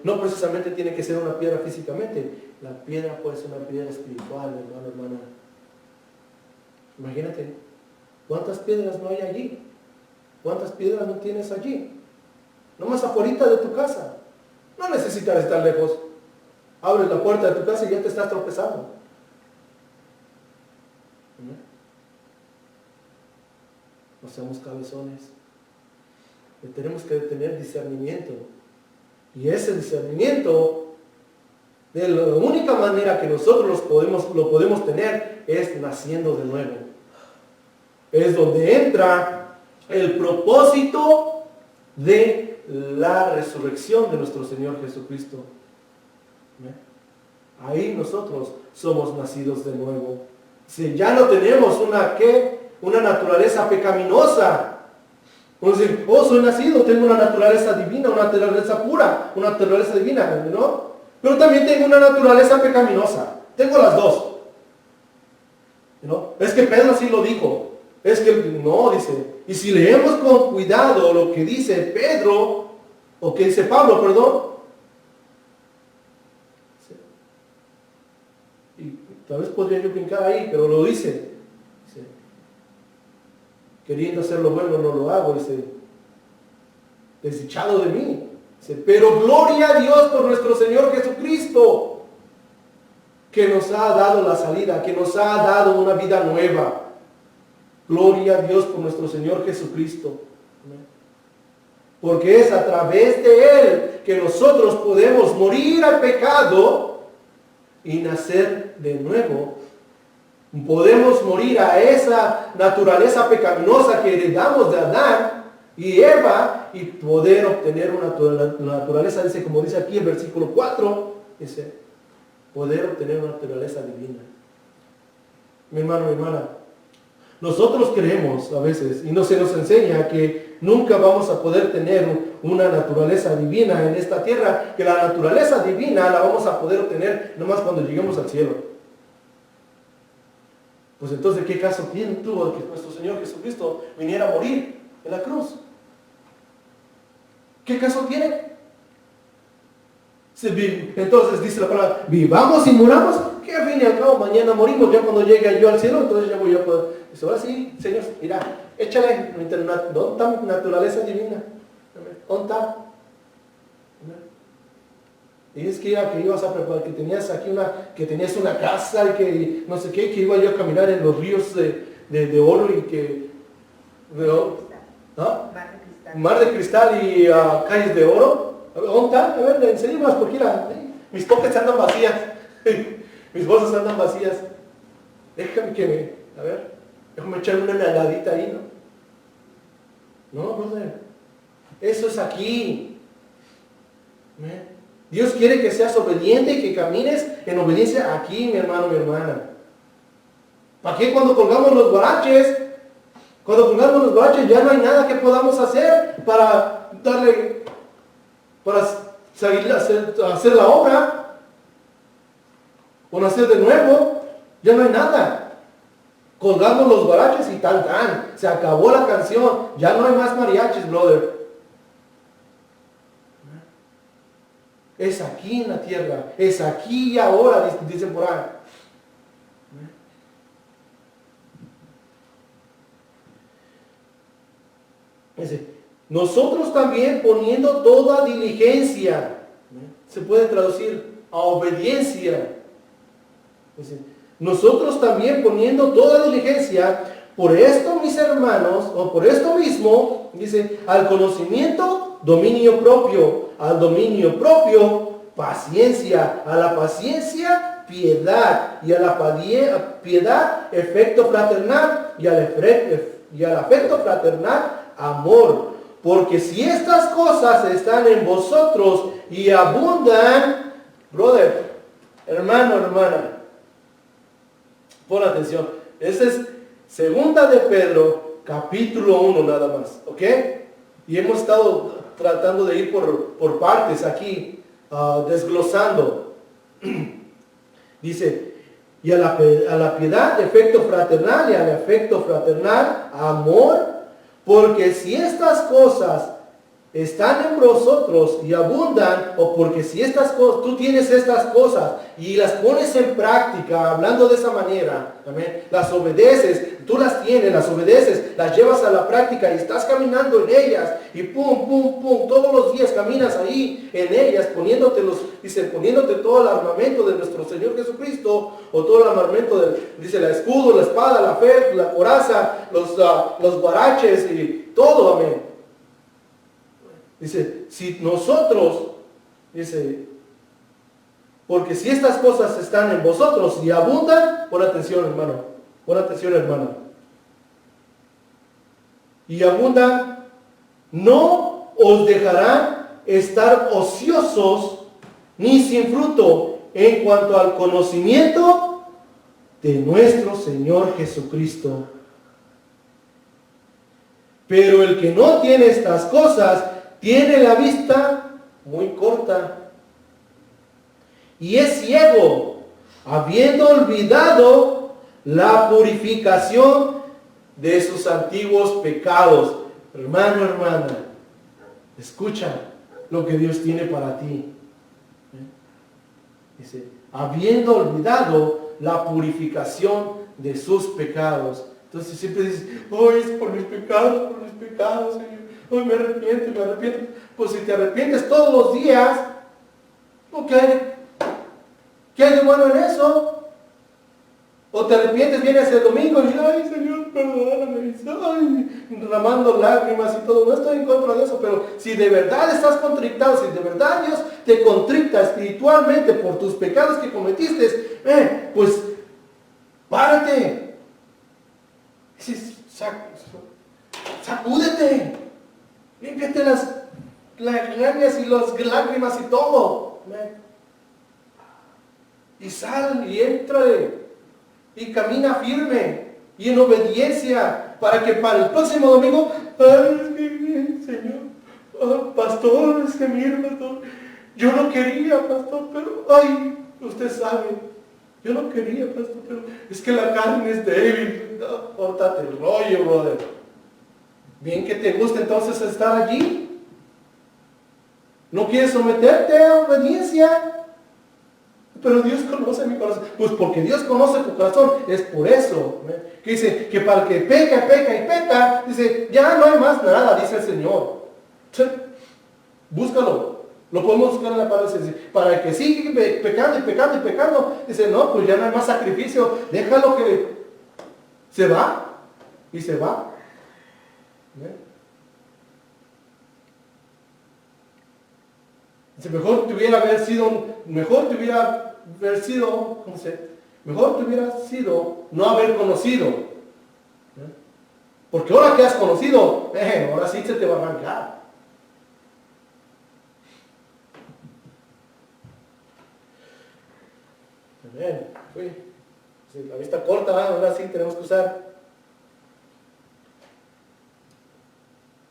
A: no precisamente tiene que ser una piedra físicamente. La piedra puede ser una piedra espiritual, hermano, hermana. Imagínate, ¿cuántas piedras no hay allí? ¿Cuántas piedras no tienes allí? Nomás afuera de tu casa. No necesitas estar lejos. Abres la puerta de tu casa y ya te estás tropezando. No seamos cabezones. Tenemos que tener discernimiento. Y ese discernimiento, de la única manera que nosotros lo podemos tener, es naciendo de nuevo. Es donde entra el propósito de la resurrección de nuestro Señor Jesucristo. Ahí nosotros somos nacidos de nuevo. Si ya no tenemos una naturaleza pecaminosa. Vamos a decir, soy nacido, tengo una naturaleza divina, una naturaleza pura, una naturaleza divina, ¿no? Pero también tengo una naturaleza pecaminosa. Tengo las dos. ¿No? Es que Pedro sí lo dijo. Es que no, dice. Y si leemos con cuidado lo que dice Pedro, o que dice Pablo, perdón. Y tal vez podría yo brincar ahí, pero lo dice. Queriendo hacer lo bueno no lo hago, dice, desdichado de mí. Dice, pero gloria a Dios por nuestro Señor Jesucristo, que nos ha dado la salida, que nos ha dado una vida nueva. Gloria a Dios por nuestro Señor Jesucristo. Porque es a través de Él que nosotros podemos morir al pecado y nacer de nuevo. Podemos morir a esa naturaleza pecaminosa que heredamos de Adán y Eva y poder obtener una naturaleza, dice, como dice aquí el versículo 4, dice, poder obtener una naturaleza divina. Mi hermano, mi hermana, nosotros creemos a veces y no se nos enseña que nunca vamos a poder tener una naturaleza divina en esta tierra, que la naturaleza divina la vamos a poder obtener nomás cuando lleguemos al cielo. Pues entonces, ¿qué caso tiene tuvo que nuestro Señor Jesucristo viniera a morir en la cruz? ¿Qué caso tiene? Entonces dice la palabra, vivamos y muramos, que al fin y al cabo mañana morimos, ya cuando llegue yo al cielo, entonces ya voy a poder. Dice, ahora sí, Señor, mira, échale, ¿dónde está mi naturaleza divina? ¿Dónde está? Y es que ibas a preparar, que tenías aquí que tenías una casa y que no sé qué, que iba yo a caminar en los ríos de oro y que... ¿Ah? Mar de cristal y calles de oro. ¿Dónde está? A ver, enseñe más porque mis pockets andan vacías. Mis bolsas andan vacías. Déjame déjame echar una nadadita ahí, ¿no? No, brother. Eso es aquí. Dios quiere que seas obediente y que camines en obediencia aquí, mi hermano, mi hermana. ¿Para qué cuando colgamos los guaraches? Cuando colgamos los guaraches ya no hay nada que podamos hacer para seguir hacer la obra o nacer de nuevo. Ya no hay nada. Colgamos los guaraches y tan. Se acabó la canción. Ya no hay más mariachis, brother. Es aquí en la tierra. Es aquí y ahora, dicen por ahí. Nosotros también poniendo toda diligencia, se puede traducir a obediencia. Nosotros también poniendo toda diligencia, por esto mis hermanos, o por esto mismo, dice, al conocimiento, dominio propio, al dominio propio, paciencia, a la paciencia, piedad, y a la piedad, efecto fraternal, y al afecto fraternal, amor. Porque si estas cosas están en vosotros y abundan, brother, hermano, hermana, pon atención. Esta es segunda de Pedro, capítulo 1 nada más, ¿ok? Y hemos estado tratando de ir por partes aquí, desglosando. Dice, y a la piedad, efecto fraternal, y al afecto fraternal, amor. Porque si estas cosas están en vosotros y abundan, o porque si estas cosas, tú tienes estas cosas y las pones en práctica, hablando de esa manera, ¿amén? Las obedeces, tú las tienes, las obedeces, las llevas a la práctica y estás caminando en ellas, y pum, pum, pum, todos los días caminas ahí en ellas, poniéndote todo el armamento de nuestro Señor Jesucristo, o todo el armamento dice, el escudo, la espada, la fe, la coraza, los guaraches y todo, amén. Dice, si nosotros, dice, porque si estas cosas están en vosotros y abundan, pon atención, hermano, pon atención, hermana, y abundan, no os dejarán estar ociosos ni sin fruto en cuanto al conocimiento de nuestro Señor Jesucristo. Pero el que no tiene estas cosas, tiene la vista muy corta y es ciego, habiendo olvidado la purificación de sus antiguos pecados. Hermano, hermana, escucha lo que Dios tiene para ti. Dice, habiendo olvidado la purificación de sus pecados. Entonces siempre dices, oh, es por mis pecados, Señor. Oh, me arrepiento. Pues si te arrepientes todos los días, ¿qué hay de bueno en eso? O te arrepientes, vienes el domingo y dices, ay, Señor, perdóname, ay, derramando lágrimas y todo. No estoy en contra de eso, pero si de verdad estás contrictado, si de verdad Dios te contricta espiritualmente por tus pecados que cometiste, pues párate. Sacúdete. Límpiate las lágrimas y las lágrimas y todo. Y sal y entra y camina firme y en obediencia para que para el próximo domingo, ay, es que, Señor, pastor, pastor, yo no quería, pastor, pero, ay, usted sabe. Yo no quería, pastor, pero es que la carne es débil. No, córtate el rollo, brother. Bien que te gusta entonces estar allí. No quieres someterte a obediencia. Pero Dios conoce mi corazón. Pues porque Dios conoce tu corazón, es por eso. Que dice que para el que peca, peca y peca, dice, ya no hay más nada, dice el Señor. Búscalo. Lo podemos buscar en la palabra. Dice, para el que sigue pecando y pecando y pecando, dice, no, pues ya no hay más sacrificio. Déjalo que se va. Y se va. Dice, mejor te hubiera sido no haber conocido. Porque ahora que has conocido, ahora sí se te va a arrancar. Amén. La vista corta, ahora sí tenemos que usar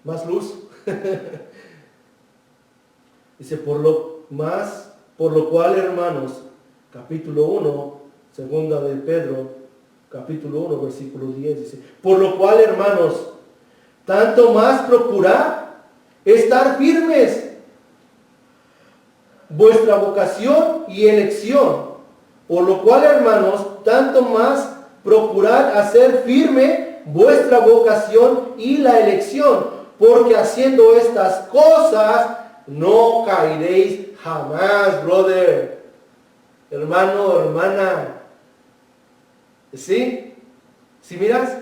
A: más luz. Dice, por lo cual, hermanos, capítulo 1, segunda de Pedro, capítulo 1, versículo 10, dice, por lo cual, hermanos, tanto más procurad estar firmes vuestra vocación y elección. Por lo cual, hermanos, tanto más procurad hacer firme vuestra vocación y la elección, porque haciendo estas cosas no caeréis jamás, brother, hermano, hermana. ¿Sí? ¿Sí miras?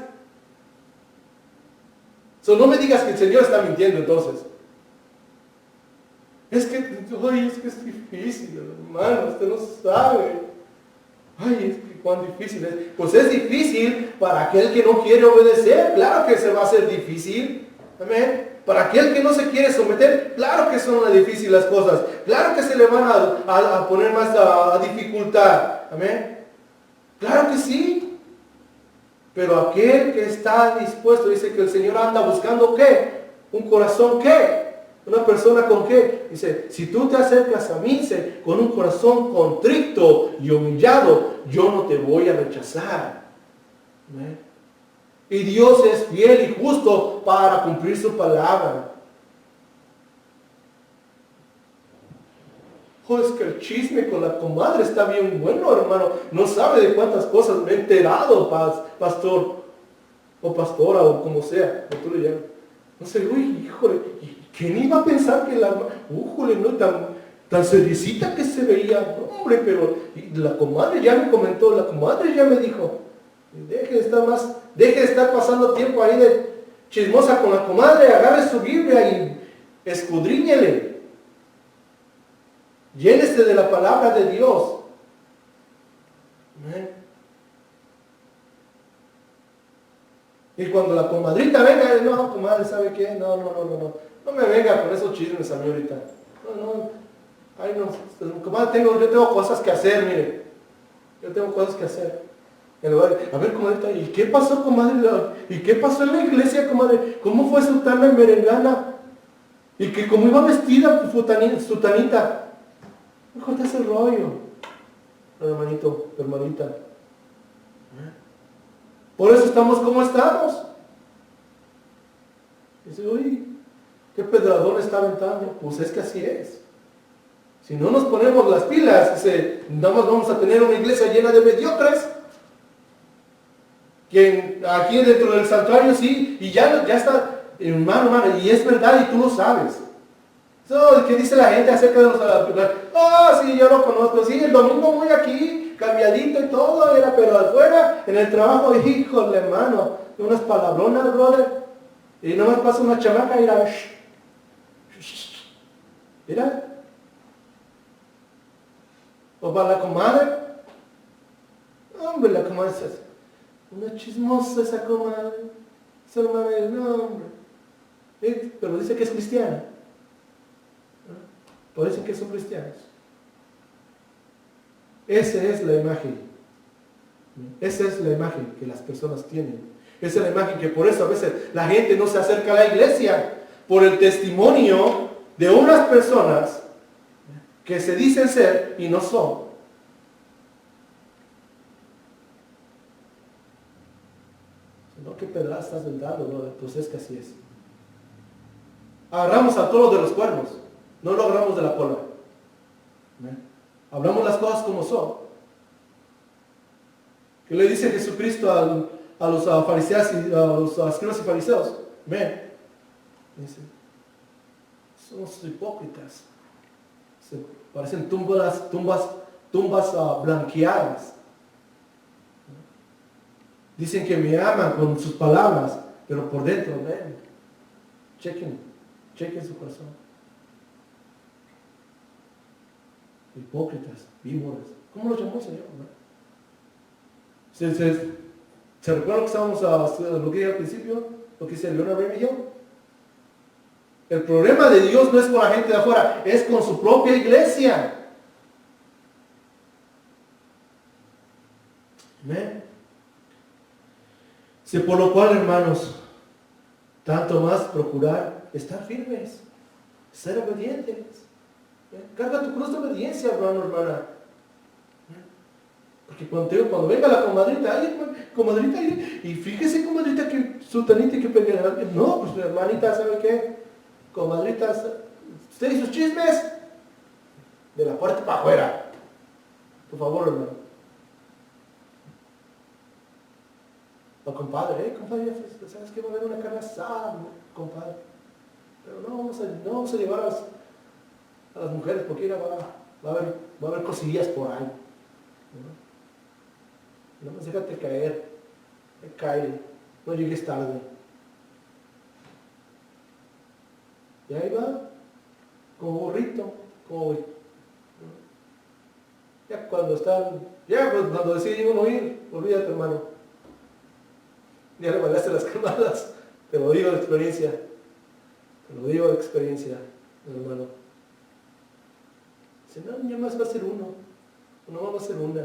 A: No me digas que el Señor está mintiendo entonces. Es que es difícil, hermano, usted no sabe. Ay, es que cuán difícil es. Pues es difícil para aquel que no quiere obedecer. Claro que se va a hacer difícil. Amén. Para aquel que no se quiere someter, claro que son difíciles las cosas. Claro que se le van a poner más a dificultad. Amén. Claro que sí. Pero aquel que está dispuesto, dice que el Señor anda buscando ¿qué? Un corazón ¿qué? Una persona con qué? Dice, si tú te acercas a mí, dice, con un corazón contrito y humillado, yo no te voy a rechazar. ¿Amén? Y Dios es fiel y justo para cumplir su palabra. Es que el chisme con la comadre está bien bueno, hermano. No sabe de cuántas cosas me he enterado, pastor, o pastora, o como sea, como tú le llamas. No sé, uy, híjole, ¿quién iba a pensar que la, no tan seriecita que se veía? No, hombre, pero la comadre ya me comentó, la comadre ya me dijo, deje de estar pasando tiempo ahí de chismosa con la comadre, agarre su Biblia y escudriñele. Llénese de la palabra de Dios. Amén. Y cuando la comadrita venga, no, comadre, ¿sabe qué? No me venga con esos chismes a mí ahorita. Ay, no, comadre, yo tengo cosas que hacer, mire. Yo tengo cosas que hacer. En lugar de, a ver, comadrita, ¿y qué pasó, comadre? ¿Y qué pasó en la iglesia, comadre? ¿Cómo fue sutana y merengana? ¿Y que cómo iba vestida sutanita? Mejor te hace rollo, hermanito, hermanita. Por eso estamos como estamos. Dice, uy, ¿qué pedradón está aventando? Pues es que así es. Si no nos ponemos las pilas, dice, nada más vamos a tener una iglesia llena de mediocres. Que aquí dentro del santuario sí, y ya está, hermano, y es verdad, y tú lo sabes. ¿Qué dice la gente acerca de los sí, yo lo conozco, sí, el domingo voy aquí, cambiadito y todo, pero afuera, en el trabajo, híjole, hermano, unas palabronas, brother, y nomás pasa una chamaca y mira, o para la comadre, hombre, la comadre es una chismosa esa comadre, esa hermana, no, hombre, pero dice que es cristiana. Por eso que son cristianos. Esa es la imagen. Esa es la imagen que las personas tienen. Esa es la imagen que por eso a veces la gente no se acerca a la iglesia. Por el testimonio de unas personas que se dicen ser y no son. qué pedrada estás dando, brother. Pues es que así es. Agarramos al toro de los cuernos, no lo agarramos de la cola. Hablamos las cosas como son. ¿Qué le dice Jesucristo a los fariseos y a los escribas y fariseos? Ven, dice, somos hipócritas. Se parecen tumbas blanqueadas. Dicen que me aman con sus palabras, pero por dentro, ven, chequen su corazón. Hipócritas, víboras. ¿Cómo lo llamó el Señor? ¿Se recuerda que estábamos lo que dije al principio? Lo que dice Leonard Raymond? El problema de Dios no es con la gente de afuera, es con su propia iglesia. Amén. Por lo cual, hermanos, tanto más procurar estar firmes, ser obedientes. Carga tu cruz de obediencia, hermano, hermana. Porque cuando venga la comadrita, comadrita, y fíjese, comadrita, que sultanita que pelea. No, pues hermanita, ¿sabe qué? Comadrita, usted y sus chismes, de la puerta para afuera. Por favor, hermano. O compadre, compadre, ¿sabes qué? Va a haber una carne asada, compadre. Pero no vamos a llevar a las mujeres, porque va a haber cosillas por ahí. ¿No? Nomás déjate caer. Cae. No llegues tarde. Y ahí va, como burrito, cuando decide uno ir, olvídate, hermano. Ya le bailaste las camadas. Te lo digo de experiencia. Hermano. Dice, no, ya más va a ser uno. No va a ser una.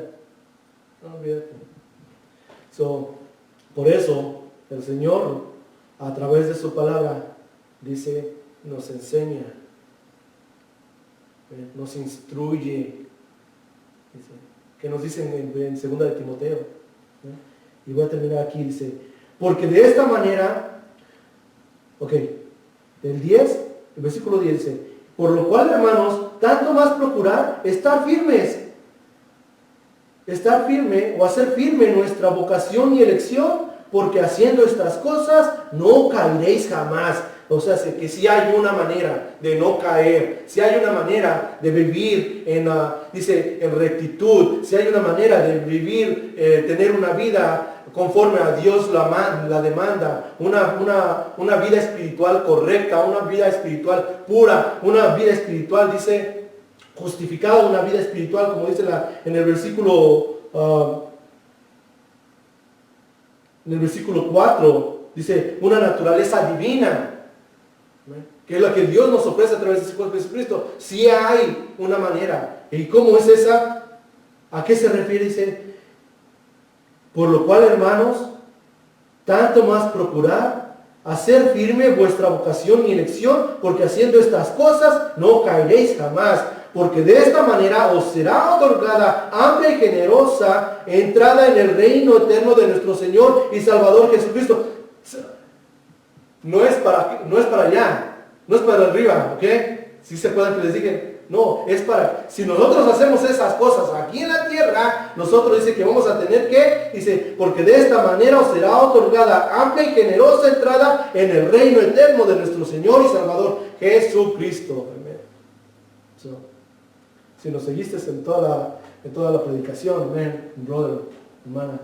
A: No, olvídate. Por eso, el Señor, a través de su palabra, dice, nos enseña, nos instruye. Dice, que nos dicen en 2 de Timoteo. Y voy a terminar aquí, dice, porque de esta manera, del 10, el versículo 10 dice, por lo cual, hermanos, tanto más procurar estar firmes. Estar firme o hacer firme nuestra vocación y elección, porque haciendo estas cosas no caeréis jamás. O sea, que si hay una manera de no caer, si hay una manera de vivir en rectitud, si hay una manera de vivir, tener una vida conforme a Dios la demanda, una vida espiritual correcta, una vida espiritual pura, una vida espiritual, dice, justificada, una vida espiritual, como dice en el versículo 4, dice, una naturaleza divina, que es la que Dios nos ofrece a través de su cuerpo de Jesucristo. Si hay una manera. ¿Y cómo es esa? ¿A qué se refiere? Dice, por lo cual, hermanos, tanto más procurar hacer firme vuestra vocación y elección, porque haciendo estas cosas no caeréis jamás, porque de esta manera os será otorgada amplia y generosa entrada en el reino eterno de nuestro Señor y Salvador Jesucristo. No es para allá. No es para arriba, ¿ok? Si se pueden que les digan, no, es para, si nosotros hacemos esas cosas aquí en la tierra, nosotros dice que vamos a tener que, dice, porque de esta manera os será otorgada amplia y generosa entrada en el reino eterno de nuestro Señor y Salvador Jesucristo. Si nos seguiste en toda la predicación, brother, hermana.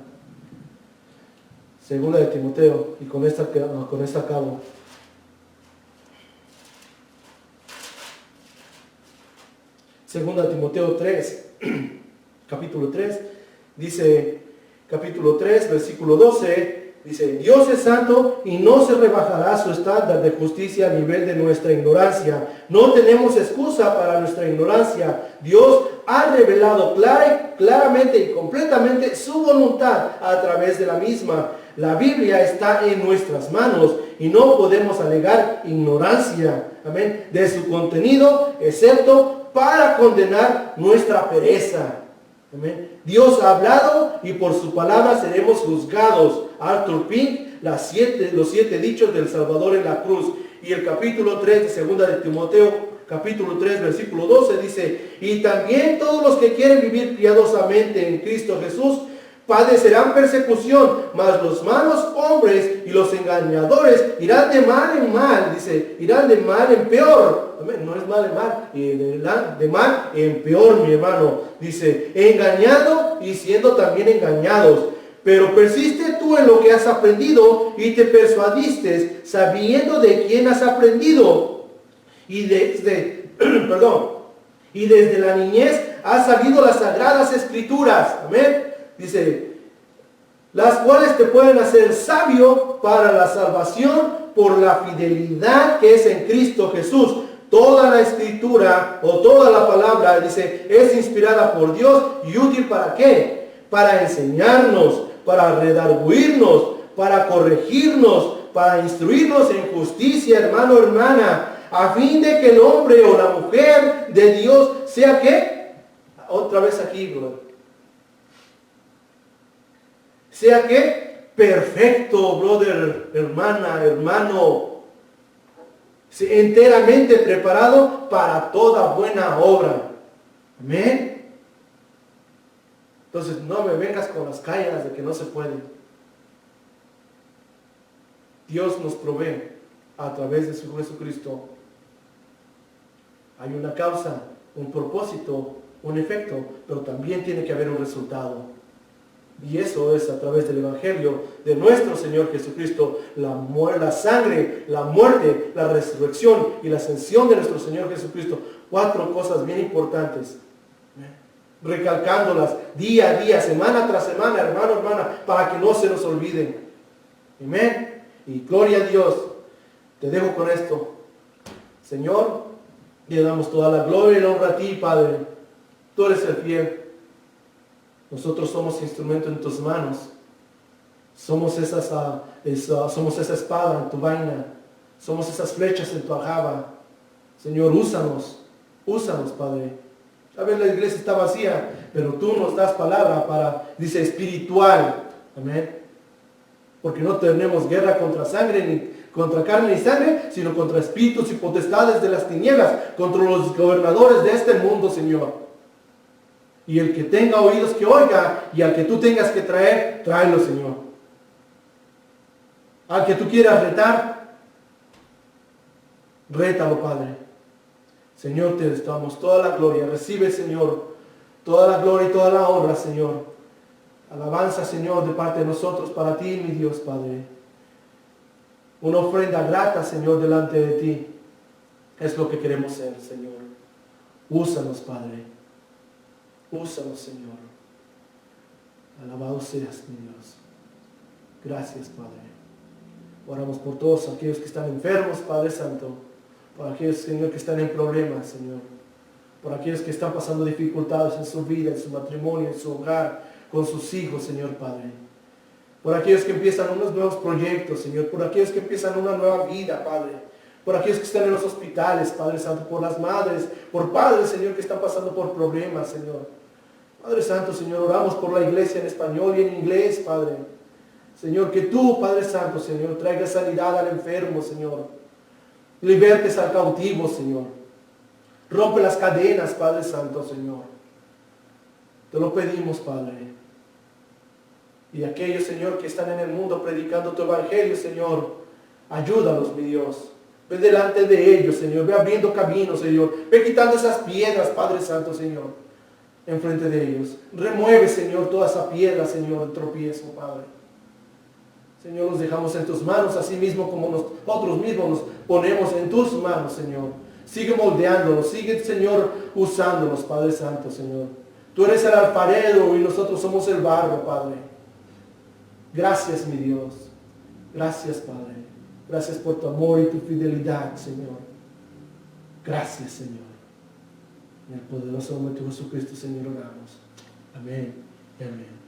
A: 2 de Timoteo, y con esta acabo. Segunda de Timoteo 3, capítulo 3, dice, capítulo 3, versículo 12, dice, Dios es santo y no se rebajará su estándar de justicia a nivel de nuestra ignorancia. No tenemos excusa para nuestra ignorancia. Dios ha revelado claramente y completamente su voluntad a través de la misma. La Biblia está en nuestras manos y no podemos alegar ignorancia, amén, de su contenido, excepto para condenar nuestra pereza. Amén. Dios ha hablado y por su palabra seremos juzgados. Arthur Pink los 7 dichos del Salvador en la cruz. Y el capítulo 3 de 2 de Timoteo, capítulo 3, versículo 12 dice, y también todos los que quieren vivir piadosamente en Cristo Jesús padecerán persecución, mas los malos hombres y los engañadores irán de mal en mal, dice, irán de mal en peor. Amén. No es mal en mal, de mal en peor, mi hermano. Dice, engañado y siendo también engañados. Pero persiste tú en lo que has aprendido y te persuadiste, sabiendo de quién has aprendido. Y desde la niñez has sabido las sagradas escrituras. Amén. Dice, las cuales te pueden hacer sabio para la salvación por la fidelidad que es en Cristo Jesús. Toda la escritura o toda la palabra, dice, es inspirada por Dios y útil ¿para qué? Para enseñarnos, para redarguirnos, para corregirnos, para instruirnos en justicia, hermano, hermana, a fin de que el hombre o la mujer de Dios sea ¿qué? Otra vez aquí, brother. Sea que perfecto, brother, hermana, hermano, enteramente preparado para toda buena obra. Amén. Entonces no me vengas con las calles de que no se puede. Dios nos provee a través de su Jesucristo. Hay una causa, un propósito, un efecto, pero también tiene que haber un resultado. Y eso es a través del Evangelio de nuestro Señor Jesucristo, la sangre, la muerte, la resurrección y la ascensión de nuestro Señor Jesucristo. 4 cosas bien importantes, recalcándolas día a día, semana tras semana, hermano, hermana, para que no se nos olviden. Amén. Y gloria a Dios. Te dejo con esto. Señor, le damos toda la gloria y la honra a ti, Padre. Tú eres el fiel. Nosotros somos instrumento en tus manos. Somos somos esa espada en tu vaina. Somos esas flechas en tu aljaba. Señor, úsanos, Padre. A ver, la iglesia está vacía, pero tú nos das palabra para, dice, espiritual. Amén. Porque no tenemos guerra contra sangre, ni contra carne ni sangre, sino contra espíritus y potestades de las tinieblas, contra los gobernadores de este mundo, Señor. Y el que tenga oídos que oiga, y al que tú tengas que traer, tráelo, Señor. Al que tú quieras retar, rétalo, Padre. Señor, te damos toda la gloria. Recibe, Señor, toda la gloria y toda la honra, Señor. Alabanza, Señor, de parte de nosotros, para ti, mi Dios, Padre. Una ofrenda grata, Señor, delante de ti. Es lo que queremos ser, Señor. Úsanos, Padre. Úsanos, Señor. Alabado seas, mi Dios. Gracias, Padre. Oramos por todos aquellos que están enfermos, Padre Santo. Por aquellos, Señor, que están en problemas, Señor. Por aquellos que están pasando dificultades en su vida, en su matrimonio, en su hogar, con sus hijos, Señor, Padre. Por aquellos que empiezan unos nuevos proyectos, Señor. Por aquellos que empiezan una nueva vida, Padre. Por aquellos que están en los hospitales, Padre Santo. Por las madres, por padres, Señor, que están pasando por problemas, Señor. Padre Santo, Señor, oramos por la iglesia en español y en inglés, Padre. Señor, que tú, Padre Santo, Señor, traigas sanidad al enfermo, Señor. Libertes al cautivo, Señor. Rompe las cadenas, Padre Santo, Señor. Te lo pedimos, Padre. Y aquellos, Señor, que están en el mundo predicando tu evangelio, Señor, ayúdalos, mi Dios. Ve delante de ellos, Señor. Ve abriendo caminos, Señor. Ve quitando esas piedras, Padre Santo, Señor, enfrente de ellos. Remueve, Señor, toda esa piedra, Señor, de tropiezo, Padre. Señor, nos dejamos en tus manos, así mismo como nosotros mismos nos ponemos en tus manos, Señor. Sigue moldeándonos, sigue, Señor, usándonos, Padre Santo, Señor. Tú eres el alfarero y nosotros somos el barro, Padre. Gracias, mi Dios. Gracias, Padre. Gracias por tu amor y tu fidelidad, Señor. Gracias, Señor. En el poderoso nombre de Jesucristo, Señor, oramos. Amén y amén.